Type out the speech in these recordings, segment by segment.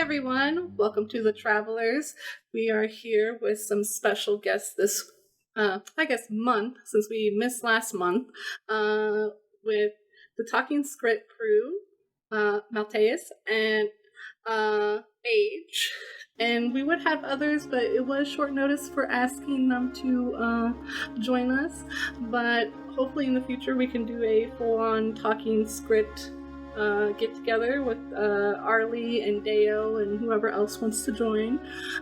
everyone, welcome to the Travelers. We are here with some special guests this, month, since we missed last month, with the Talking Skritt crew, Malteus and Age. And we would have others, but it was short notice for asking them to join us. But hopefully in the future we can do a full-on Talking Skritt get together with Arlie and Deo and whoever else wants to join.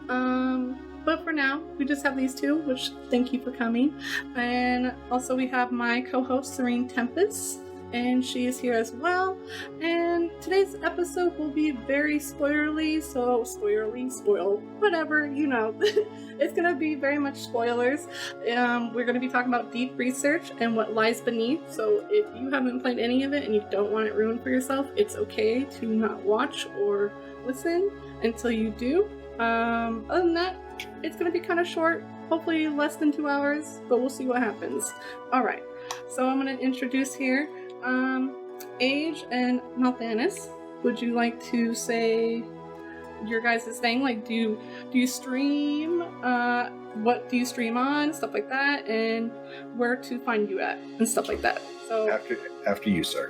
But for now, we just have these two, which thank you for coming. And also we have my co-host Serene Tempest, and she is here as well. And today's episode will be very spoilerly, so spoil, whatever, you know. It's going to be very much spoilers. We're going to be talking about deep research and what lies beneath, so if you haven't played any of it and you don't want it ruined for yourself, it's okay to not watch or listen until you do. Other than that, it's going to be kind of short, hopefully less than 2 hours, but we'll see what happens. Alright, so I'm going to introduce here Age and Malthanis. Would you like to say your guys' thing? Like, do you stream? What do you stream on? Stuff like that, and where to find you at, and stuff like that. So after you, sir.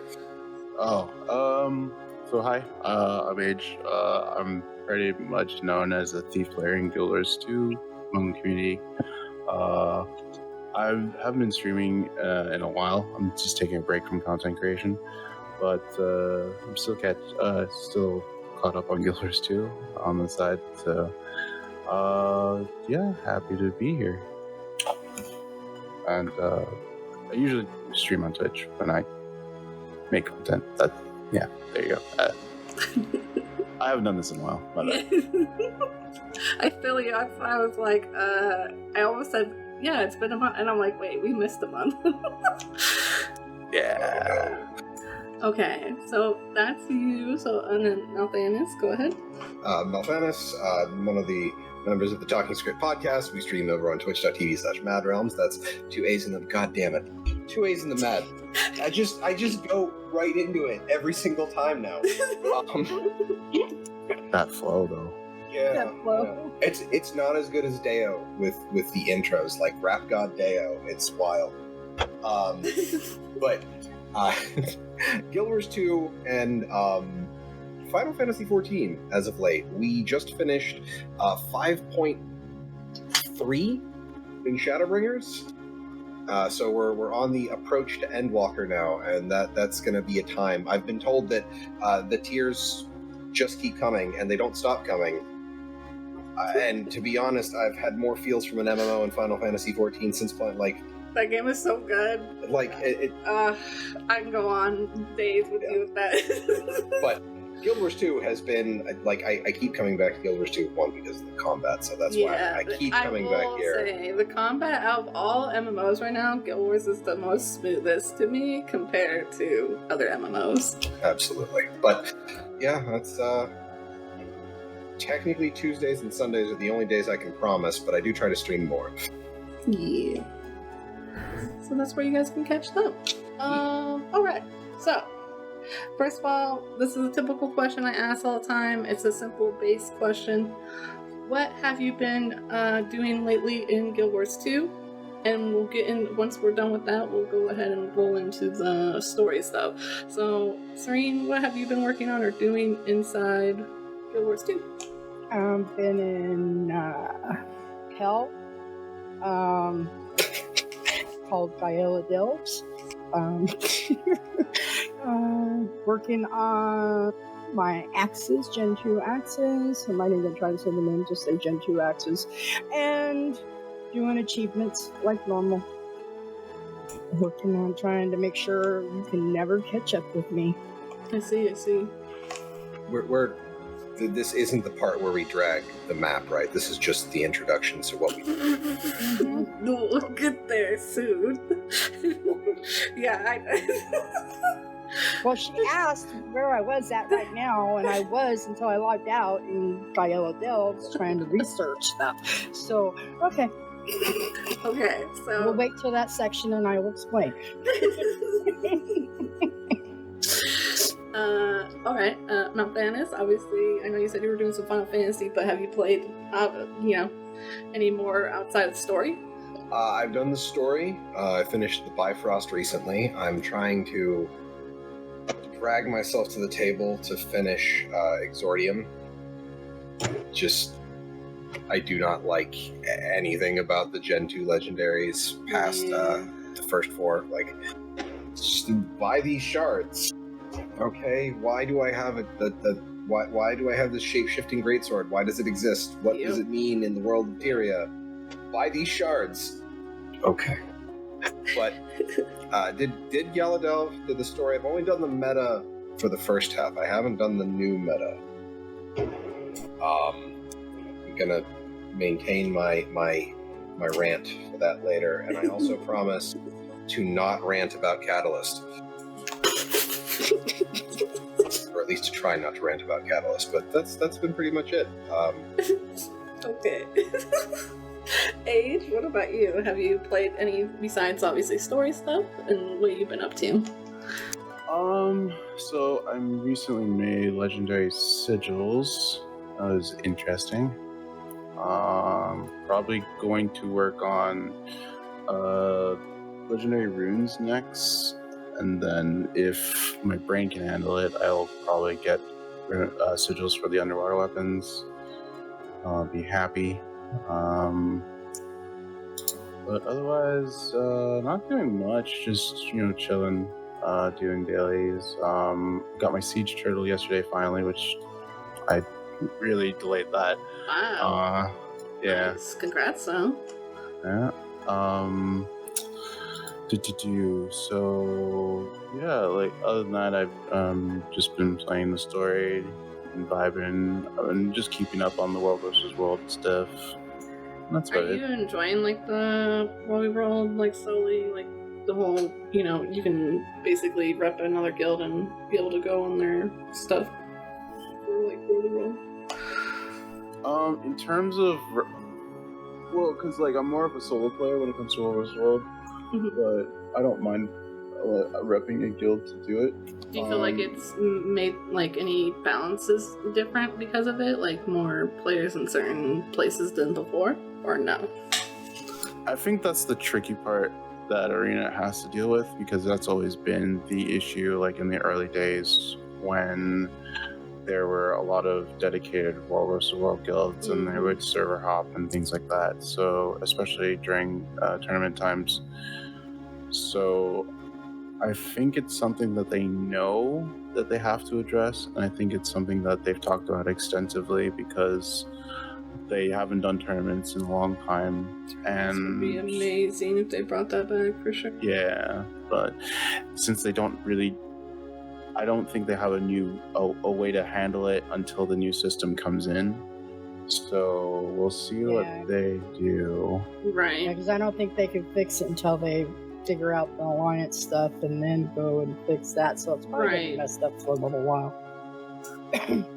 So hi, I'm Age. I'm pretty much known as a thief player in Guild Wars 2 among the community. I haven't been streaming in a while. I'm just taking a break from content creation, but I'm still caught up on Guild Wars 2 on the side. So happy to be here. And I usually stream on Twitch when I make content. There you go. I haven't done this in a while. I feel you. I was like, I almost said, yeah, it's been a month, and I'm like, wait, we missed a month. Yeah. Okay, so that's you. So, and then Malthanis, go ahead. Malthanis, one of the members of the Talking Skritt podcast. We stream over on twitch.tv/MAADRealms. That's 2 A's in the, god damn it. 2 A's in the Mad. I just go right into it every single time now. That flow, though. Yeah. It's not as good as Deo with the intros, like Rap God Deo. It's wild. But Guild Wars 2 and Final Fantasy XIV as of late. We just finished 5.3 in Shadowbringers. So we're on the approach to Endwalker now, and that's going to be a time. I've been told that the tiers just keep coming, and they don't stop coming. And to be honest, I've had more feels from an MMO in Final Fantasy XIV since playing, that game is so good. I can go on days with you with that. But Guild Wars 2 has been, I keep coming back to Guild Wars 2, one, because of the combat, so that's why I keep coming back here. I will say, the combat out of all MMOs right now, Guild Wars is the most smoothest to me compared to other MMOs. Absolutely. But, yeah, that's, technically Tuesdays and Sundays are the only days I can promise, but I do try to stream more. Yeah. So that's where you guys can catch them. Alright, so first of all, this is a typical question I ask all the time. It's a simple base question. What have you been doing lately in Guild Wars 2? And we'll get in, once we're done with that, we'll go ahead and roll into the story stuff. So, Serene, what have you been working on or doing inside Guild Wars 2? I've been in Hell, called WvW. Working on my axes, Gen 2 axes. I might even try to send them in, just say Gen 2 axes. And doing achievements like normal. Working on trying to make sure you can never catch up with me. I see. This isn't the part where we drag the map, right? This is just the introduction to what we do. We'll get there soon. Yeah, Well, she asked where I was at right now, and I was until I logged out in WvW trying to research stuff. So, okay. Okay, so... We'll wait till that section and I will explain. All right. Now, Thanos, obviously, I know you said you were doing some Final Fantasy, but have you played, any more outside of the story? I've done the story. I finished the Bifrost recently. I'm trying to drag myself to the table to finish Exordium. I do not like anything about the Gen 2 legendaries past the first 4. Like, just buy these shards. Okay, why do I have it? Why do I have this shape-shifting greatsword? Why does it exist? What does it mean in the world of Tyria? Buy these shards. Okay. But did Yellow did the story? I've only done the meta for the first half. I haven't done the new meta. I'm gonna maintain my rant for that later, and I also promise to not rant about Catalyst. Or at least to try not to rant about Catalyst, but that's been pretty much it. Okay. Age, what about you? Have you played any besides obviously story stuff, and what have you been up to? So I recently made legendary sigils. That was interesting. Probably going to work on legendary runes next, and then if my brain can handle it, I'll probably get sigils for the underwater weapons. I'll be happy. But otherwise, not doing much. Just chilling, doing dailies. Got my siege turtle yesterday finally, which I really delayed that. Wow. Yeah. Nice. Congrats, though. Yeah. So yeah, like other than that, I've just been playing the story and vibing and just keeping up on the world versus world stuff. And that's about Are you enjoying like the world like solely like the whole you can basically rep another guild and be able to go on their stuff for like World World? In terms of because like I'm more of a solo player when it comes to World vs. World, but I don't mind repping a guild to do it. Do you feel like it's made like any balances different because of it, like more players in certain places than before, or no? I think that's the tricky part that Arena has to deal with, because that's always been the issue, like in the early days when there were a lot of dedicated World vs. World guilds and they would server hop and things like that. So especially during tournament times. So I think it's something that they know that they have to address, and I think it's something that they've talked about extensively because they haven't done tournaments in a long time. And it would be amazing if they brought that back for sure. Yeah, but since they don't really, I don't think they have a way to handle it until the new system comes in. So we'll see what they do. Right. Yeah, because I don't think they can fix it until they figure out the alliance stuff and then go and fix that. So it's probably gonna be messed up for a little while.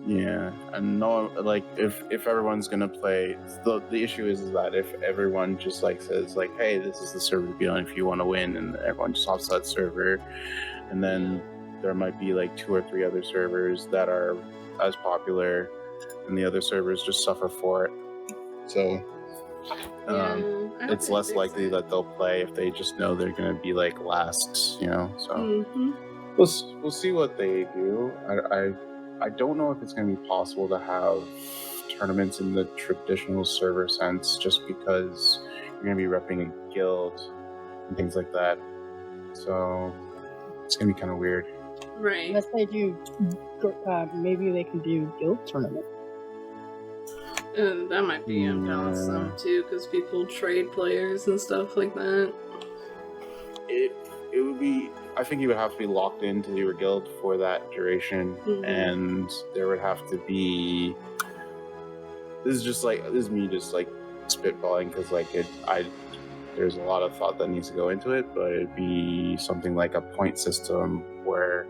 Yeah, and no, like if everyone's gonna play, the issue is that if everyone just like says like, hey, this is the server to be on if you want to win, and everyone just hops that server, and then there might be like 2 or 3 other servers that are as popular, and the other servers just suffer for it. So it's less likely that they'll play if they just know they're gonna be like last, So we'll see what they do. I don't know if it's going to be possible to have tournaments in the traditional server sense, just because you're going to be repping a guild and things like that. So it's going to be kind of weird. Right. Unless they do, maybe they can do guild tournament. And that might be imbalanced too, because people trade players and stuff like that. It would be. I think you would have to be locked into your guild for that duration, and there would have to be. This is me just like spitballing, because like there's a lot of thought that needs to go into it, but it'd be something like a point system where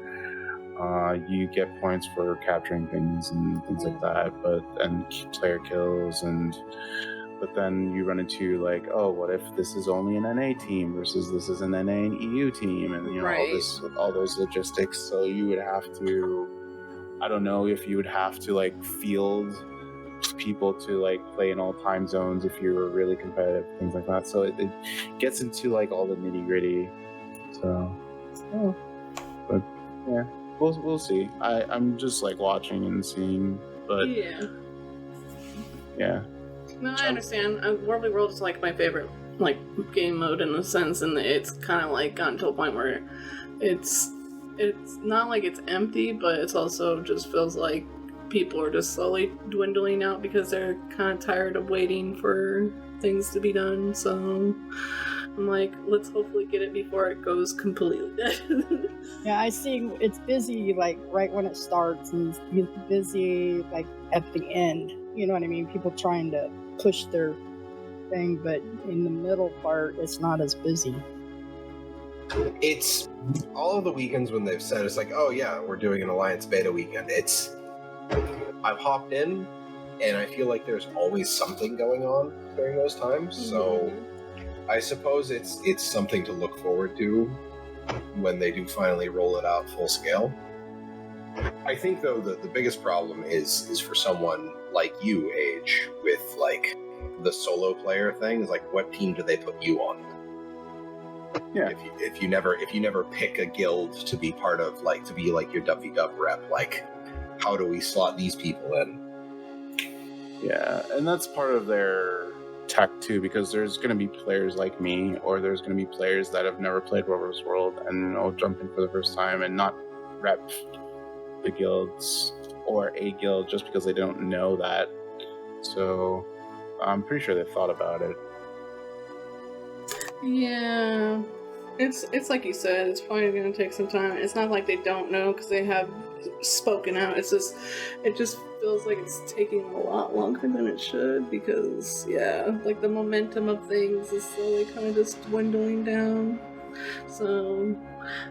you get points for capturing things and things like that, and player kills, but then you run into like, oh, what if this is only an NA team versus this is an NA and EU team, and you know all those logistics. So you would have to, I don't know if you would have to like field people to like play in all time zones if you were really competitive, things like that. So it gets into like all the nitty gritty. So, but yeah, we'll see. I'm just like watching and seeing, but yeah. No, I understand. Worldly World is like my favorite like game mode in a sense, and it's kind of like gotten to a point where it's not like it's empty, but it's also just feels like people are just slowly dwindling out because they're kind of tired of waiting for things to be done. So I'm like, let's hopefully get it before it goes completely dead. Yeah, I see it's busy like right when it starts, and it's busy like at the end. You know what I mean? People trying to push their thing, but in the middle part, it's not as busy. It's all of the weekends when they've said it's like, oh yeah, we're doing an Alliance beta weekend. I've hopped in, and I feel like there's always something going on during those times. So I suppose it's something to look forward to when they do finally roll it out full scale. I think though the biggest problem is for someone like you, Age, with like the solo player thing. Is like, what team do they put you on? Yeah. If you never pick a guild to be part of, like to be like your WvW rep, like how do we slot these people in? Yeah, and that's part of their tech too, because there's going to be players like me, or there's going to be players that have never played Rovers World and will jump in for the first time and not rep the guilds or a guild just because they don't know that. So I'm pretty sure they thought about it. Yeah, it's like you said, it's probably going to take some time. It's not like they don't know because they have spoken out. It just feels like it's taking a lot longer than it should because, yeah, like the momentum of things is slowly kind of just dwindling down. So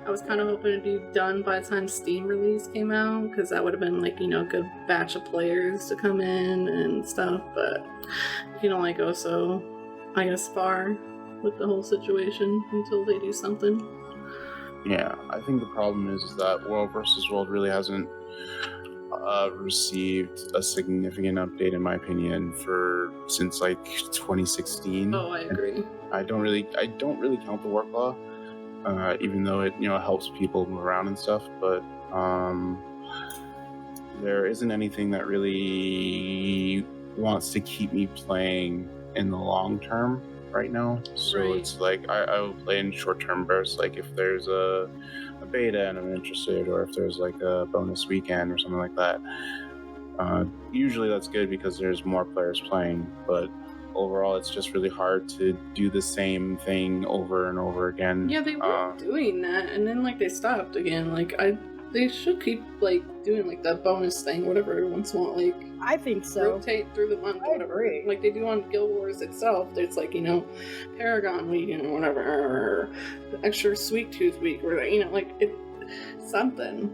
I was kind of hoping to be done by the time Steam release came out, because that would have been like, you know, a good batch of players to come in and stuff, but you can only go so, I guess, far with the whole situation until they do something. Yeah, I think the problem is that World vs. World really hasn't received a significant update, in my opinion, since like 2016. Oh, I agree. I don't really count the work law, even though it helps people move around and stuff. But there isn't anything that really wants to keep me playing in the long term right now. So It's like I will play in short-term bursts, like if there's a beta and I'm interested, or if there's like a bonus weekend or something like that. Usually that's good because there's more players playing, but overall it's just really hard to do the same thing over and over again. Yeah, they were doing that, and then like they stopped again. Like they should keep like doing like the bonus thing, whatever everyone's want. Like I think so. Rotate through the month, whatever. Like they do on Guild Wars itself. It's like, you know, Paragon Week and whatever, or extra Sweet Tooth Week, or like it something.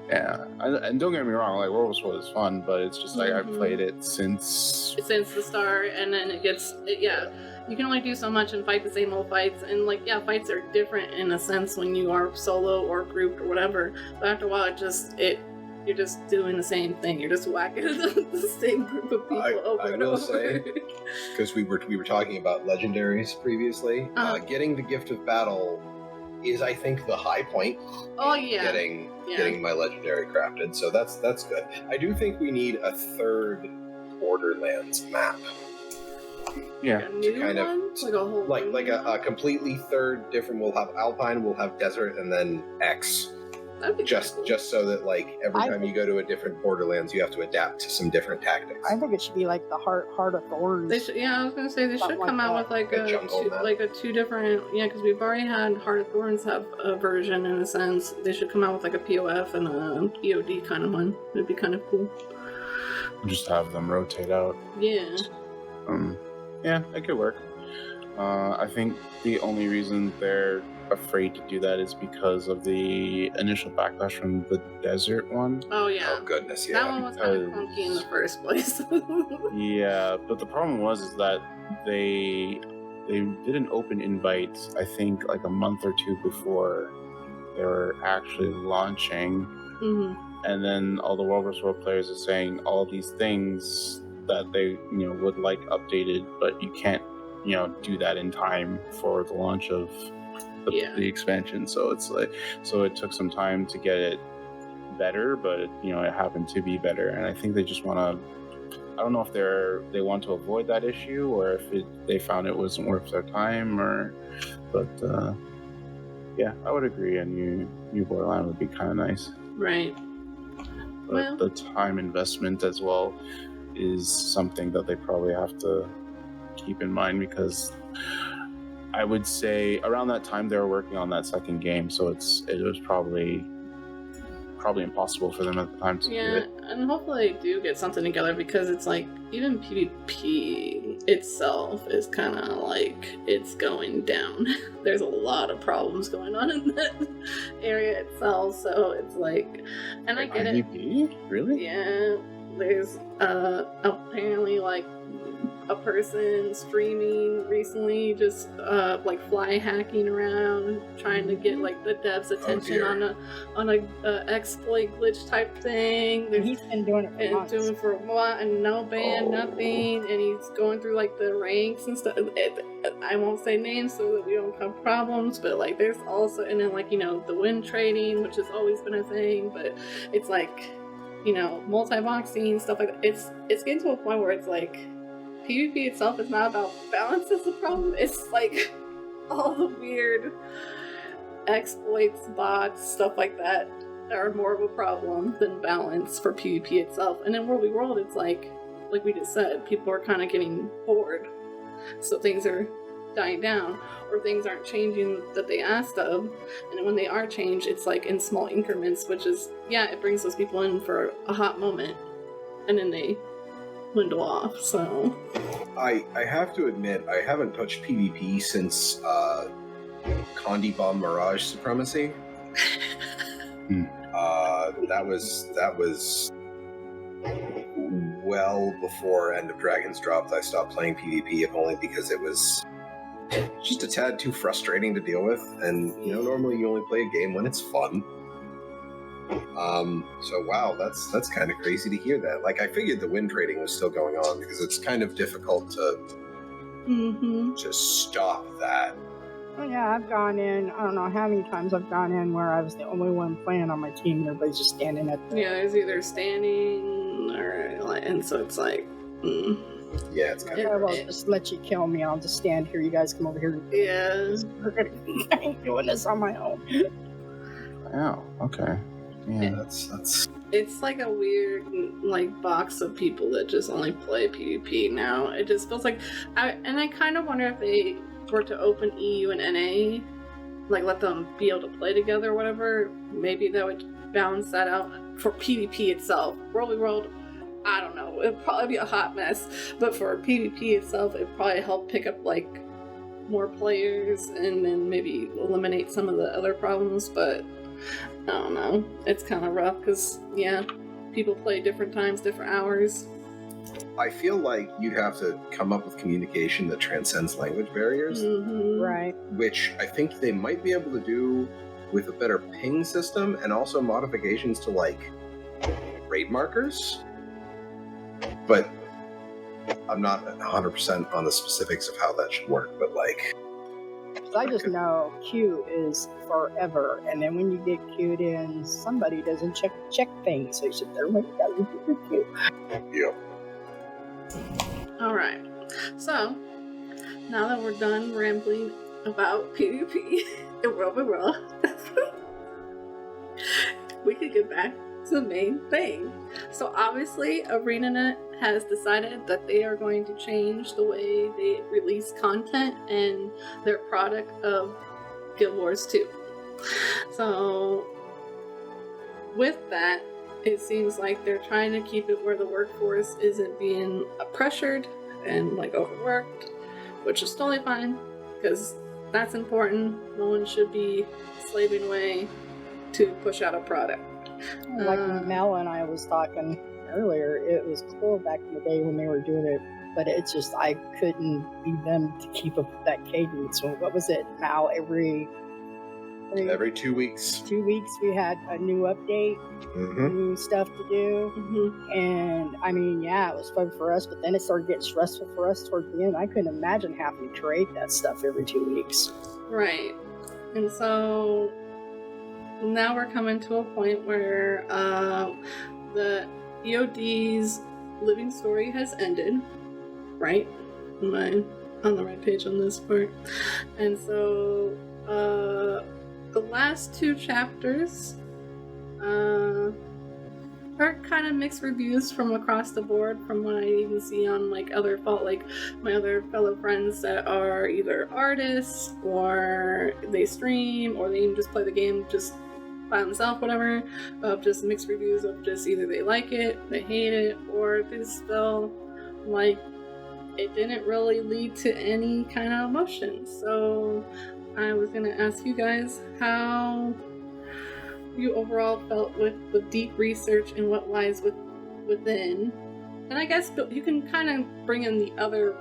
Yeah, and don't get me wrong, like World War is fun, but it's just like I've played it since the start, and then you can only do so much and fight the same old fights, and like fights are different in a sense when you are solo or grouped or whatever. But after a while, you're just doing the same thing. You're just whacking the same group of people over and over. I will say, because we were talking about legendaries previously, getting the Gift of Battle is, I think, the high point. Oh yeah, getting my legendary crafted. So that's good. I do think we need a third Borderlands map. Yeah, to kind of like a whole like a completely third different. We'll have Alpine, we'll have Desert, and then X. Just so that like every time you go to a different Borderlands, you have to adapt to some different tactics. I think it should be like the Heart of Thorns. I was gonna say they should come out with like a two different. Yeah, because we've already had Heart of Thorns have a version in a sense. They should come out with like a POF and a EOD kind of one. It'd be kind of cool. Just have them rotate out. Yeah. Yeah, it could work. I think the only reason they're afraid to do that is because of the initial backlash from the desert one. Oh yeah. Oh goodness, That yeah. one was kind of clunky in the first place. Yeah, but the problem was that they did an open invite, I think, like a month or two before they were actually launching. Mhm. And then all the World vs. World players are saying all these things that they would like updated, but you can't do that in time for the launch of the expansion. So it's like, so it took some time to get it better, but it happened to be better. And I think they just want to, I don't know if they want to avoid that issue, or if they found it wasn't worth their time, but yeah, I would agree. A new Borderline would be kind of nice. Right. But Well, the time investment as well is something that they probably have to keep in mind, because I would say around that time they were working on that second game, so it was probably impossible for them at the time to do it. And hopefully they do get something together, because it's like even PvP itself is kind of like it's going down. There's a lot of problems going on in that area itself, so it's like, and I get it. PvP? Really? Yeah, there's apparently like a person streaming recently just like fly hacking around trying to get like the devs attention on a exploit glitch type thing. And he's been doing it for months. Doing for what, and no ban, nothing, and he's going through like the ranks and stuff. I won't say names so that we don't have problems, but like there's also, and then like the win trading, which has always been a thing, but it's like multi-boxing stuff like that. It's getting to a point where it's like PvP itself is not about balance is the problem. It's like all the weird exploits, bots, stuff like that are more of a problem than balance for PvP itself. And in World, it's like we just said, people are kind of getting bored. So things are dying down, or things aren't changing that they asked of. And when they are changed, it's like in small increments, which is, it brings those people in for a hot moment, and then they window off. So I have to admit, I haven't touched PvP since Condi Bomb Mirage Supremacy. That was well before End of Dragons dropped. I stopped playing PvP, if only because it was just a tad too frustrating to deal with. And normally you only play a game when it's fun. So wow, that's kind of crazy to hear that. Like, I figured the win trading was still going on, because it's kind of difficult to just stop that. Well, yeah, I've gone in, I don't know how many times I've gone in where I was the only one playing on my team and everybody's just standing at the... Yeah, there's either standing or like, and so it's like, Yeah, it's kind of... Yeah, well, just let you kill me. I'll just stand here. You guys come over here. Yeah. I ain't doing this on my own. Wow, okay. Yeah, that's... It's like a weird like box of people that just only play PvP now. It just feels like, I kind of wonder if they were to open EU and NA, like let them be able to play together or whatever, maybe that would balance that out for PvP itself. World, I don't know, it'd probably be a hot mess, but for PvP itself, it'd probably help pick up like more players and then maybe eliminate some of the other problems. But I don't know, it's kind of rough because people play different times, different hours. I feel like you'd have to come up with communication that transcends language barriers. Right. Which I think they might be able to do with a better ping system, and also modifications to like raid markers. But I'm not 100% on the specifics of how that should work, but like... I just know Q is forever, and then when you get queued in, somebody doesn't check things, so you sit there and wait, you queue. Yep. Alright, so now that we're done rambling about PvP and World, we could get back to the main thing. So obviously ArenaNet has decided that they are going to change the way they release content and their product of Guild Wars 2. So with that, it seems like they're trying to keep it where the workforce isn't being pressured and like overworked, which is totally fine. because that's important. No one should be slaving away to push out a product. Like Mel and I was talking earlier, it was cool back in the day when they were doing it, but it's just I couldn't be them to keep up with that cadence. So what was it now? Every 2 weeks. 2 weeks we had a new update, new stuff to do, and I mean, yeah, it was fun for us, but then it started getting stressful for us towards the end. I couldn't imagine having to create that stuff every 2 weeks. Right. And so now we're coming to a point where the EOD's living story has ended, right? Am I on the right page on this part? And so the last 2 chapters are kind of mixed reviews from across the board, from what I even see on like my other fellow friends that are either artists or they stream or they even just play the game just by themselves, whatever, of just mixed reviews of just either they like it, they hate it, or they just feel like it didn't really lead to any kind of emotion. So I was going to ask you guys how you overall felt with the deep research and what lies within. And I guess you can kind of bring in the other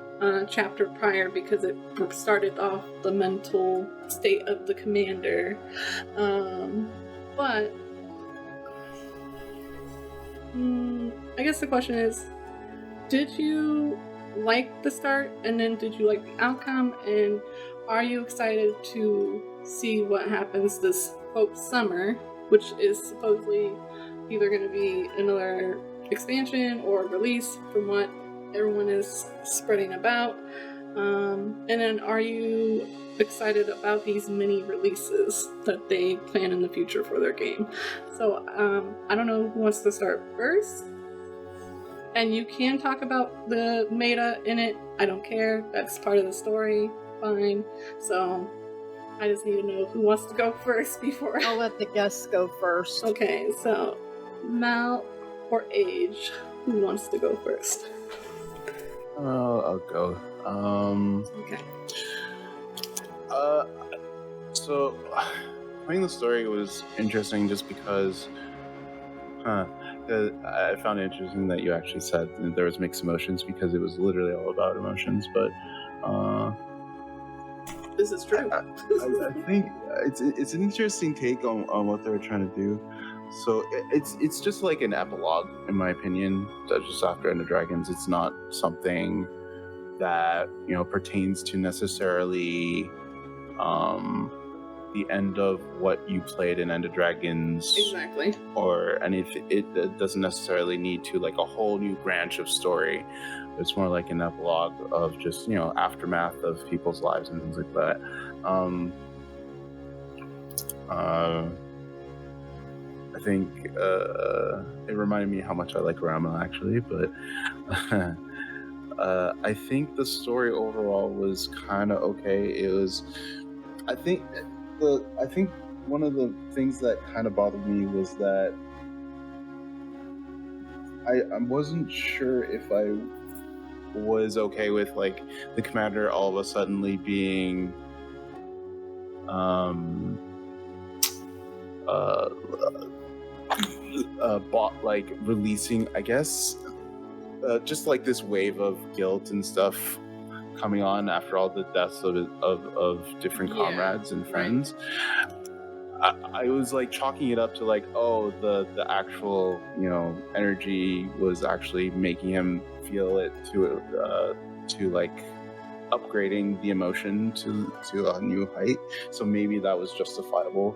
chapter prior, because it started off the mental state of the commander. But I guess the question is, did you like the start, and then did you like the outcome, and are you excited to see what happens this summer, which is supposedly either going to be another expansion or release from what everyone is spreading about? And then are you excited about these mini releases that they plan in the future for their game? So I don't know who wants to start first. And you can talk about the meta in it. I don't care. That's part of the story. Fine. So I just need to know who wants to go first before I'll let the guests go first. Okay, so Mal or Age, who wants to go first? I'll go. Okay. So playing the story was interesting just because I found it interesting that you actually said that there was mixed emotions, because it was literally all about emotions. But this is true. I think it's an interesting take on what they were trying to do. So it's just like an epilogue, in my opinion. That's just after End of Dragons. It's not something that pertains to necessarily the end of what you played in End of Dragons. Exactly. And if it doesn't necessarily need to like a whole new branch of story. It's more like an epilogue of just aftermath of people's lives and things like that. I think it reminded me how much I like Rama, actually, but I think the story overall was kind of okay. It was, I think one of the things that kind of bothered me was that I wasn't sure if I was okay with like the commander all of a suddenly being like releasing, I guess, just like this wave of guilt and stuff coming on after all the deaths of different comrades and friends. Right. I was like chalking it up to like, oh, the actual energy was actually making him feel it to like upgrading the emotion to a new height. So maybe that was justifiable.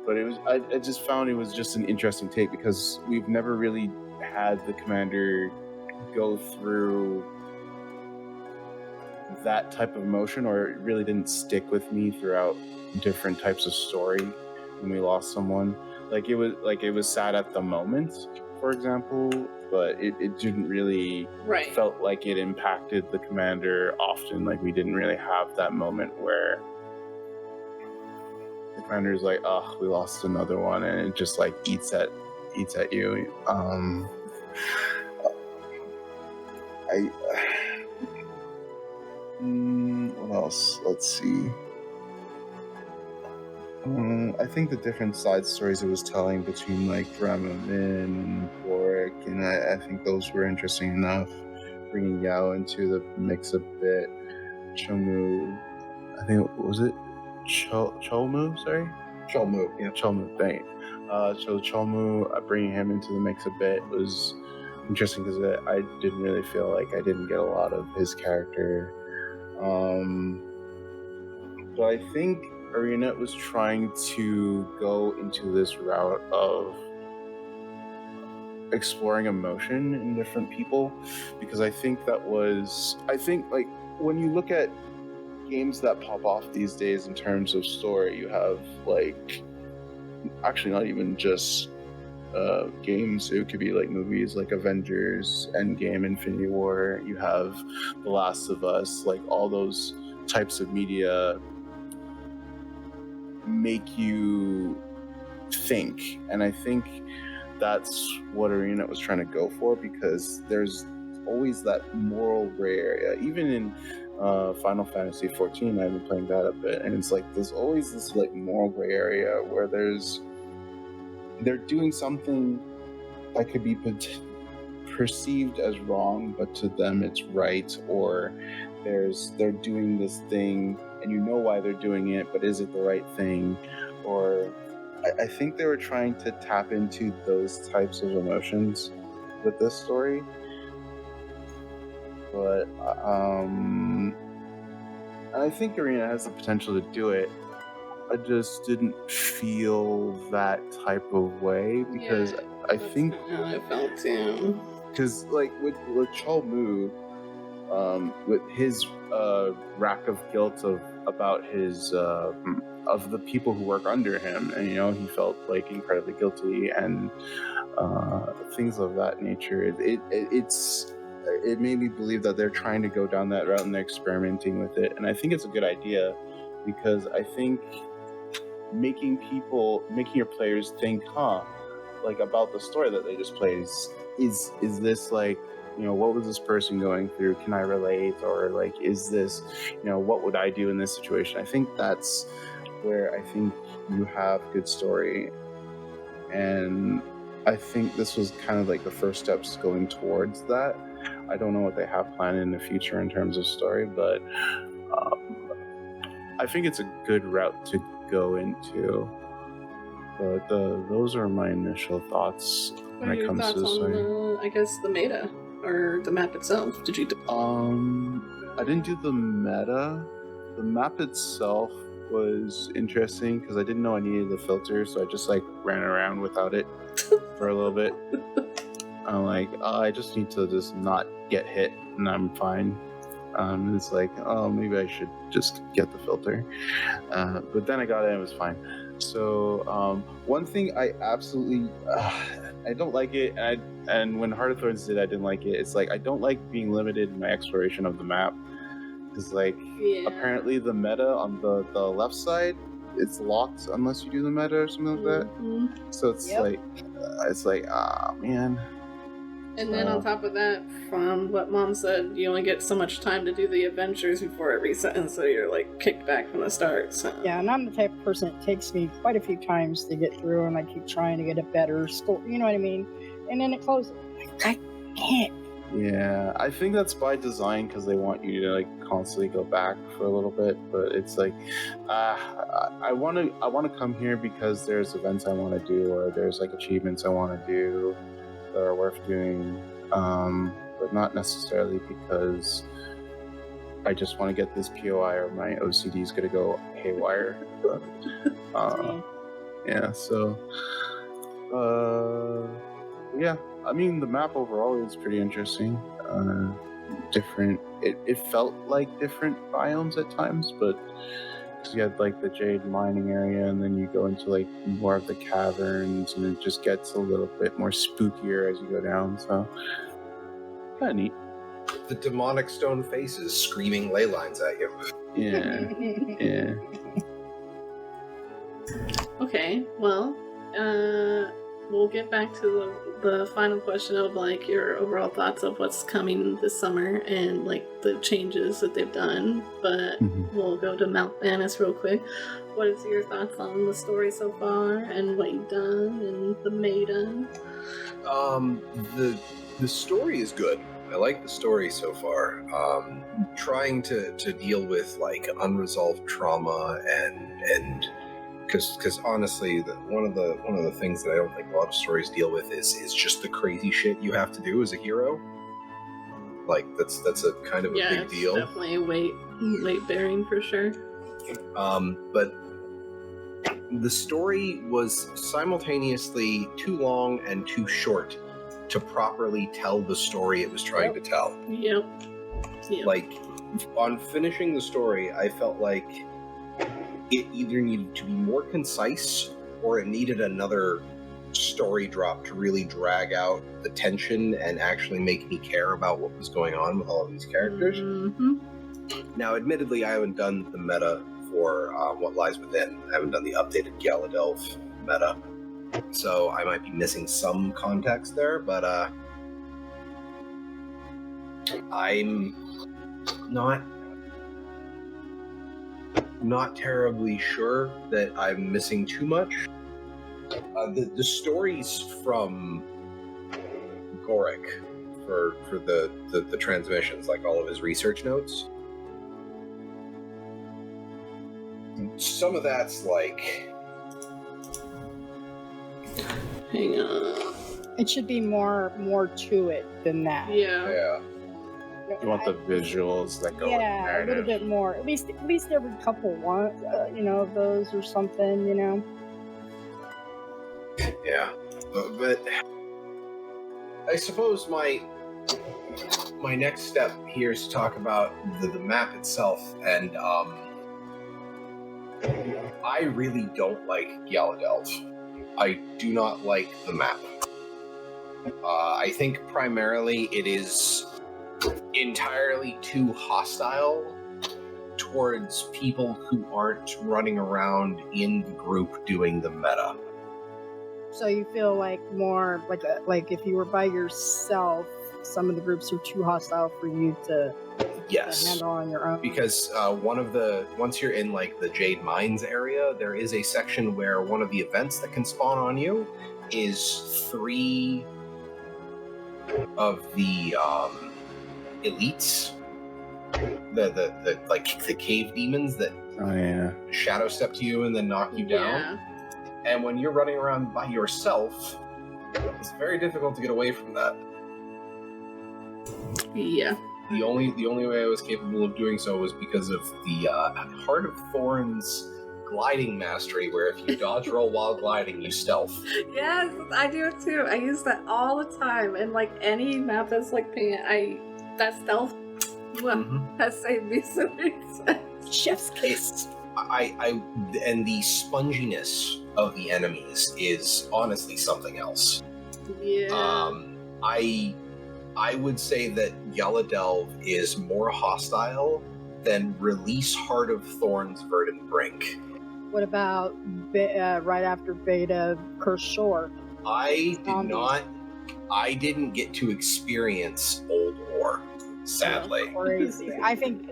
But I just found it was just an interesting take, because we've never really had the commander go through that type of emotion, or it really didn't stick with me throughout different types of story when we lost someone. Like it was sad at the moment, for example, but it didn't really felt like it impacted the commander often. Like we didn't really have that moment where the commander's like, oh, we lost another one, and it just like eats at you. What else? Let's see. I think the different side stories it was telling between like Rama and Boric, and I think those were interesting enough. Bringing Yao into the mix a bit. Chomu, I think was it Cholmu? Sorry, Cholmu, yeah. Cholmu. Thank you. So Cholmu, bringing him into the mix a bit was interesting because I didn't really feel like I didn't get a lot of his character. But I think Arena was trying to go into this route of exploring emotion in different people, because I think like when you look at games that pop off these days in terms of story, you have like actually not even just games, it could be like movies like Avengers, Endgame, Infinity War, you have The Last of Us, like all those types of media make you think, and I think that's what Arena was trying to go for, because there's always that moral gray area. Even in Final Fantasy 14, I've been playing that a bit, and it's like there's always this like moral gray area where they're doing something that could be perceived as wrong, but to them it's right, or they're doing this thing and you know why they're doing it, but is it the right thing? Or I think they were trying to tap into those types of emotions with this story, but I think Arena has the potential to do it. I just didn't feel that type of way, because I think how I felt too. Because like with Cholmu, with his rack of guilt about his of the people who work under him, and he felt like incredibly guilty and things of that nature. It made me believe that they're trying to go down that route and they're experimenting with it, and I think it's a good idea, because I think making your players think, like about the story that they just played, is this like, what was this person going through? Can I relate? Or like, is this, what would I do in this situation? I think that's where I think you have good story, and I think this was kind of like the first steps going towards that. I don't know what they have planned in the future in terms of story, but I think it's a good route to go into. But those are my initial thoughts when it comes to the story. The meta or the map itself? Did you? I didn't do the meta. The map itself was interesting because I didn't know I needed the filter, so I just like ran around without it for a little bit. I'm like, I just need to just not get hit, and I'm fine. It's like, maybe I should just get the filter. But then I got it and it was fine. So one thing I absolutely I don't like it, and when Heart of Thorns did, I didn't like it. It's like I don't like being limited in my exploration of the map. Because like apparently the meta on the left side, it's locked unless you do the meta or something like that. So it's like man. And then on top of that, from what Mom said, you only get so much time to do the adventures before it resets, so you're like kicked back from the start. So. Yeah, and I'm the type of person it takes me quite a few times to get through, and I keep trying to get a better score, you know what I mean? And then it closes. I can't. Yeah, I think that's by design because they want you to like constantly go back for a little bit. But it's like, I want to come here because there's events I want to do, or there's like achievements I want to do that are worth doing, but not necessarily because I just want to get this POI or my OCD is gonna go haywire. But, yeah, so yeah, I mean the map overall is pretty interesting. Different. It felt like different biomes at times, but you had like the jade mining area, and then you go into like more of the caverns, and it just gets a little bit more spookier as you go down. So kind of neat. The demonic stone faces screaming ley lines at you. Yeah, yeah. Okay, well, we'll get back to the final question of like your overall thoughts of what's coming this summer and like the changes that they've done. But we'll go to Mount Bannis real quick. What is your thoughts on the story so far and what you've done and the maiden? The story is good. I like the story so far. Trying to deal with like unresolved trauma and because honestly, one of the things that I don't think a lot of stories deal with is just the crazy shit you have to do as a hero. Like that's a kind of a big deal. Definitely weight bearing for sure. But the story was simultaneously too long and too short to properly tell the story it was trying to tell. Yep. Like, on finishing the story, I felt like it either needed to be more concise or it needed another story drop to really drag out the tension and actually make me care about what was going on with all of these characters. Now, admittedly, I haven't done the meta for What Lies Within. I haven't done the updated Galadelph meta. So I might be missing some context there, but I'm not terribly sure that I'm missing too much. The stories from Goric for the transmissions, like all of his research notes, some of that's like... Hang on. It should be more to it than that. Yeah. You want the visuals that go with the narrative. A little bit more. At least every couple of those or something, Yeah, but I suppose my next step here is to talk about the map itself, and I really don't like Galadelph. I do not like the map. I think primarily it is entirely too hostile towards people who aren't running around in the group doing the meta. So you feel like more like if you were by yourself, some of the groups are too hostile for you to handle on your own. Because once you're in like the Jade Mines area, there is a section where one of the events that can spawn on you is 3 of the elites, the cave demons that shadow step to you and then knock you down. And when you're running around by yourself, it's very difficult to get away from that. Yeah. The only way I was capable of doing so was because of the Heart of Thorns gliding mastery, where if you dodge roll while gliding, you stealth. Yes, I do it too. I use that all the time, and like any map that's like that stealth has saved me so many times. Chef's kiss. And the sponginess of the enemies is honestly something else. Yeah. I would say that Galadelph is more hostile than Release Heart of Thorns Verdant Brink. What about right after Beta Cursed Shore? I didn't get to experience Old Ore, sadly. Crazy. I think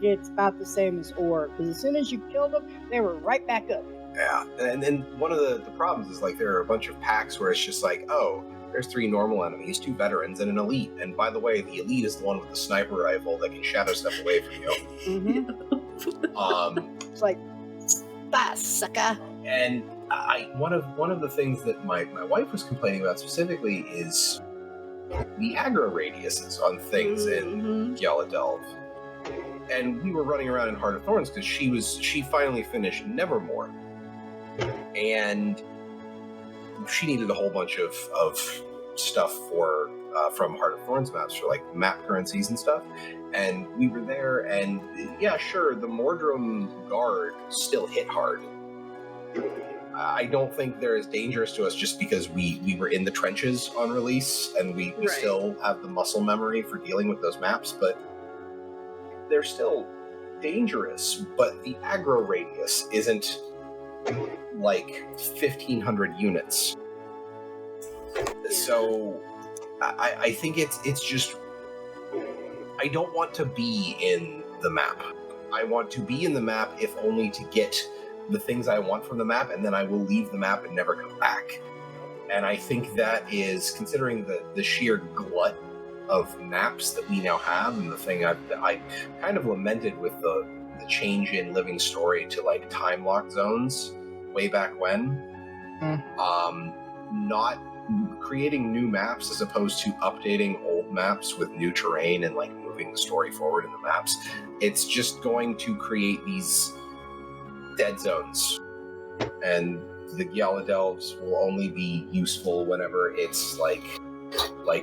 it's about the same as Ore, because as soon as you killed them, they were right back up. Yeah, and then one of the problems is like there are a bunch of packs where it's just like, oh, there's 3 normal enemies, 2 veterans, and an elite. And by the way, the elite is the one with the sniper rifle that can shadow step away from you. It's like, that sucker. And one of the things that my wife was complaining about specifically is the aggro radiuses on things in Galadelph. And we were running around in Heart of Thorns because she finally finished Nevermore. And she needed a whole bunch of stuff from Heart of Thorns maps for like map currencies and stuff. And we were there, and yeah, sure, the MAADRealms guard still hit hard. I don't think they're as dangerous to us just because we were in the trenches on release, and we still have the muscle memory for dealing with those maps, but they're still dangerous. But the aggro radius isn't like 1,500 units. So I think it's just, I don't want to be in the map. I want to be in the map if only to get the things I want from the map, and then I will leave the map and never come back. And I think that is, considering the sheer glut of maps that we now have, and the thing I kind of lamented with the change in Living Story to like time lock zones way back when. Not creating new maps as opposed to updating old maps with new terrain and like moving the story forward in the maps. It's just going to create these dead zones, and the Yala Delves will only be useful whenever it's like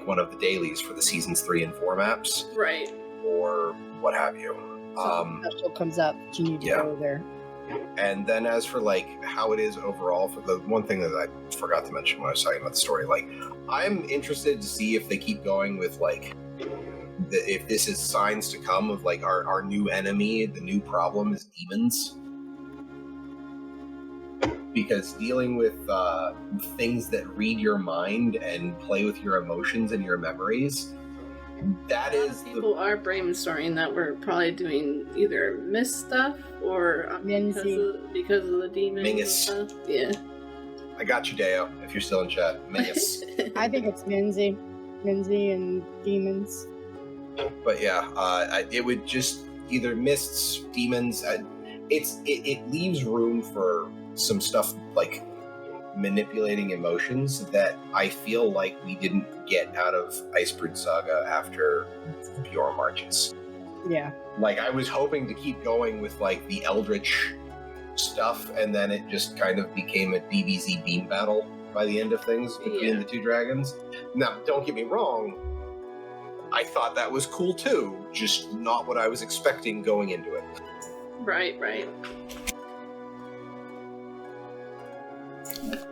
one of the dailies for the seasons 3 and 4 maps, right, or what have you. Special comes up, you need to go there. And then as for like how it is overall, for the one thing that I forgot to mention when I was talking about the story, like I'm interested to see if they keep going with like if this is signs to come of like our new enemy, the new problem is demons. Because dealing with things that read your mind and play with your emotions and your memories, that is people are brainstorming that we're probably doing either miss stuff or because of the demons Mingus. and stuff. Yeah. I got you, Deo, if you're still in chat. Mingus. I think it's Minzy and demons. But yeah, it would just either mists, demons. It leaves room for some stuff like manipulating emotions that I feel like we didn't get out of Icebrood Saga after Pure Marches. Yeah. Like, I was hoping to keep going with like the Eldritch stuff, and then it just kind of became a DBZ beam battle by the end of things between the two dragons. Now, don't get me wrong, I thought that was cool too, just not what I was expecting going into it. Right.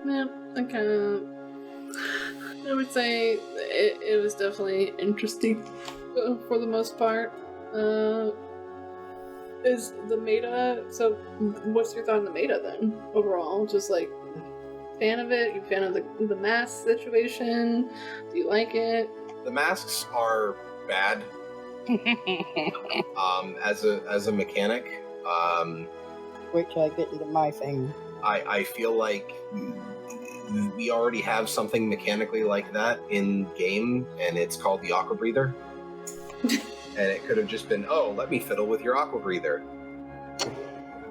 Yeah, I would say it was definitely interesting for the most part. Is the meta, so what's your thought on the meta then, overall? Just like, fan of it? You fan of the mask situation? Do you like it? The masks are bad as a mechanic. Wait till I get into my thing. I feel like we already have something mechanically like that in game, and it's called the Aqua Breather. And it could have just been, oh, let me fiddle with your Aqua Breather.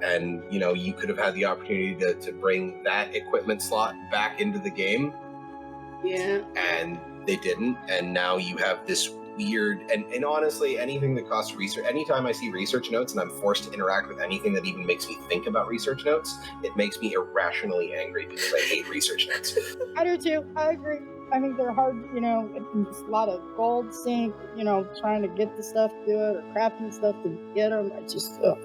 And, you know, you could have had the opportunity to bring that equipment slot back into the game. Yeah. And they didn't, and now you have this weird, and honestly, anything that costs research, anytime I see research notes and I'm forced to interact with anything that even makes me think about research notes, it makes me irrationally angry because I hate research notes. I do too, I agree. I think they're hard, you know, it's a lot of gold sink, you know, trying to get the stuff to do it, or crafting stuff to get them, it's just, ugh.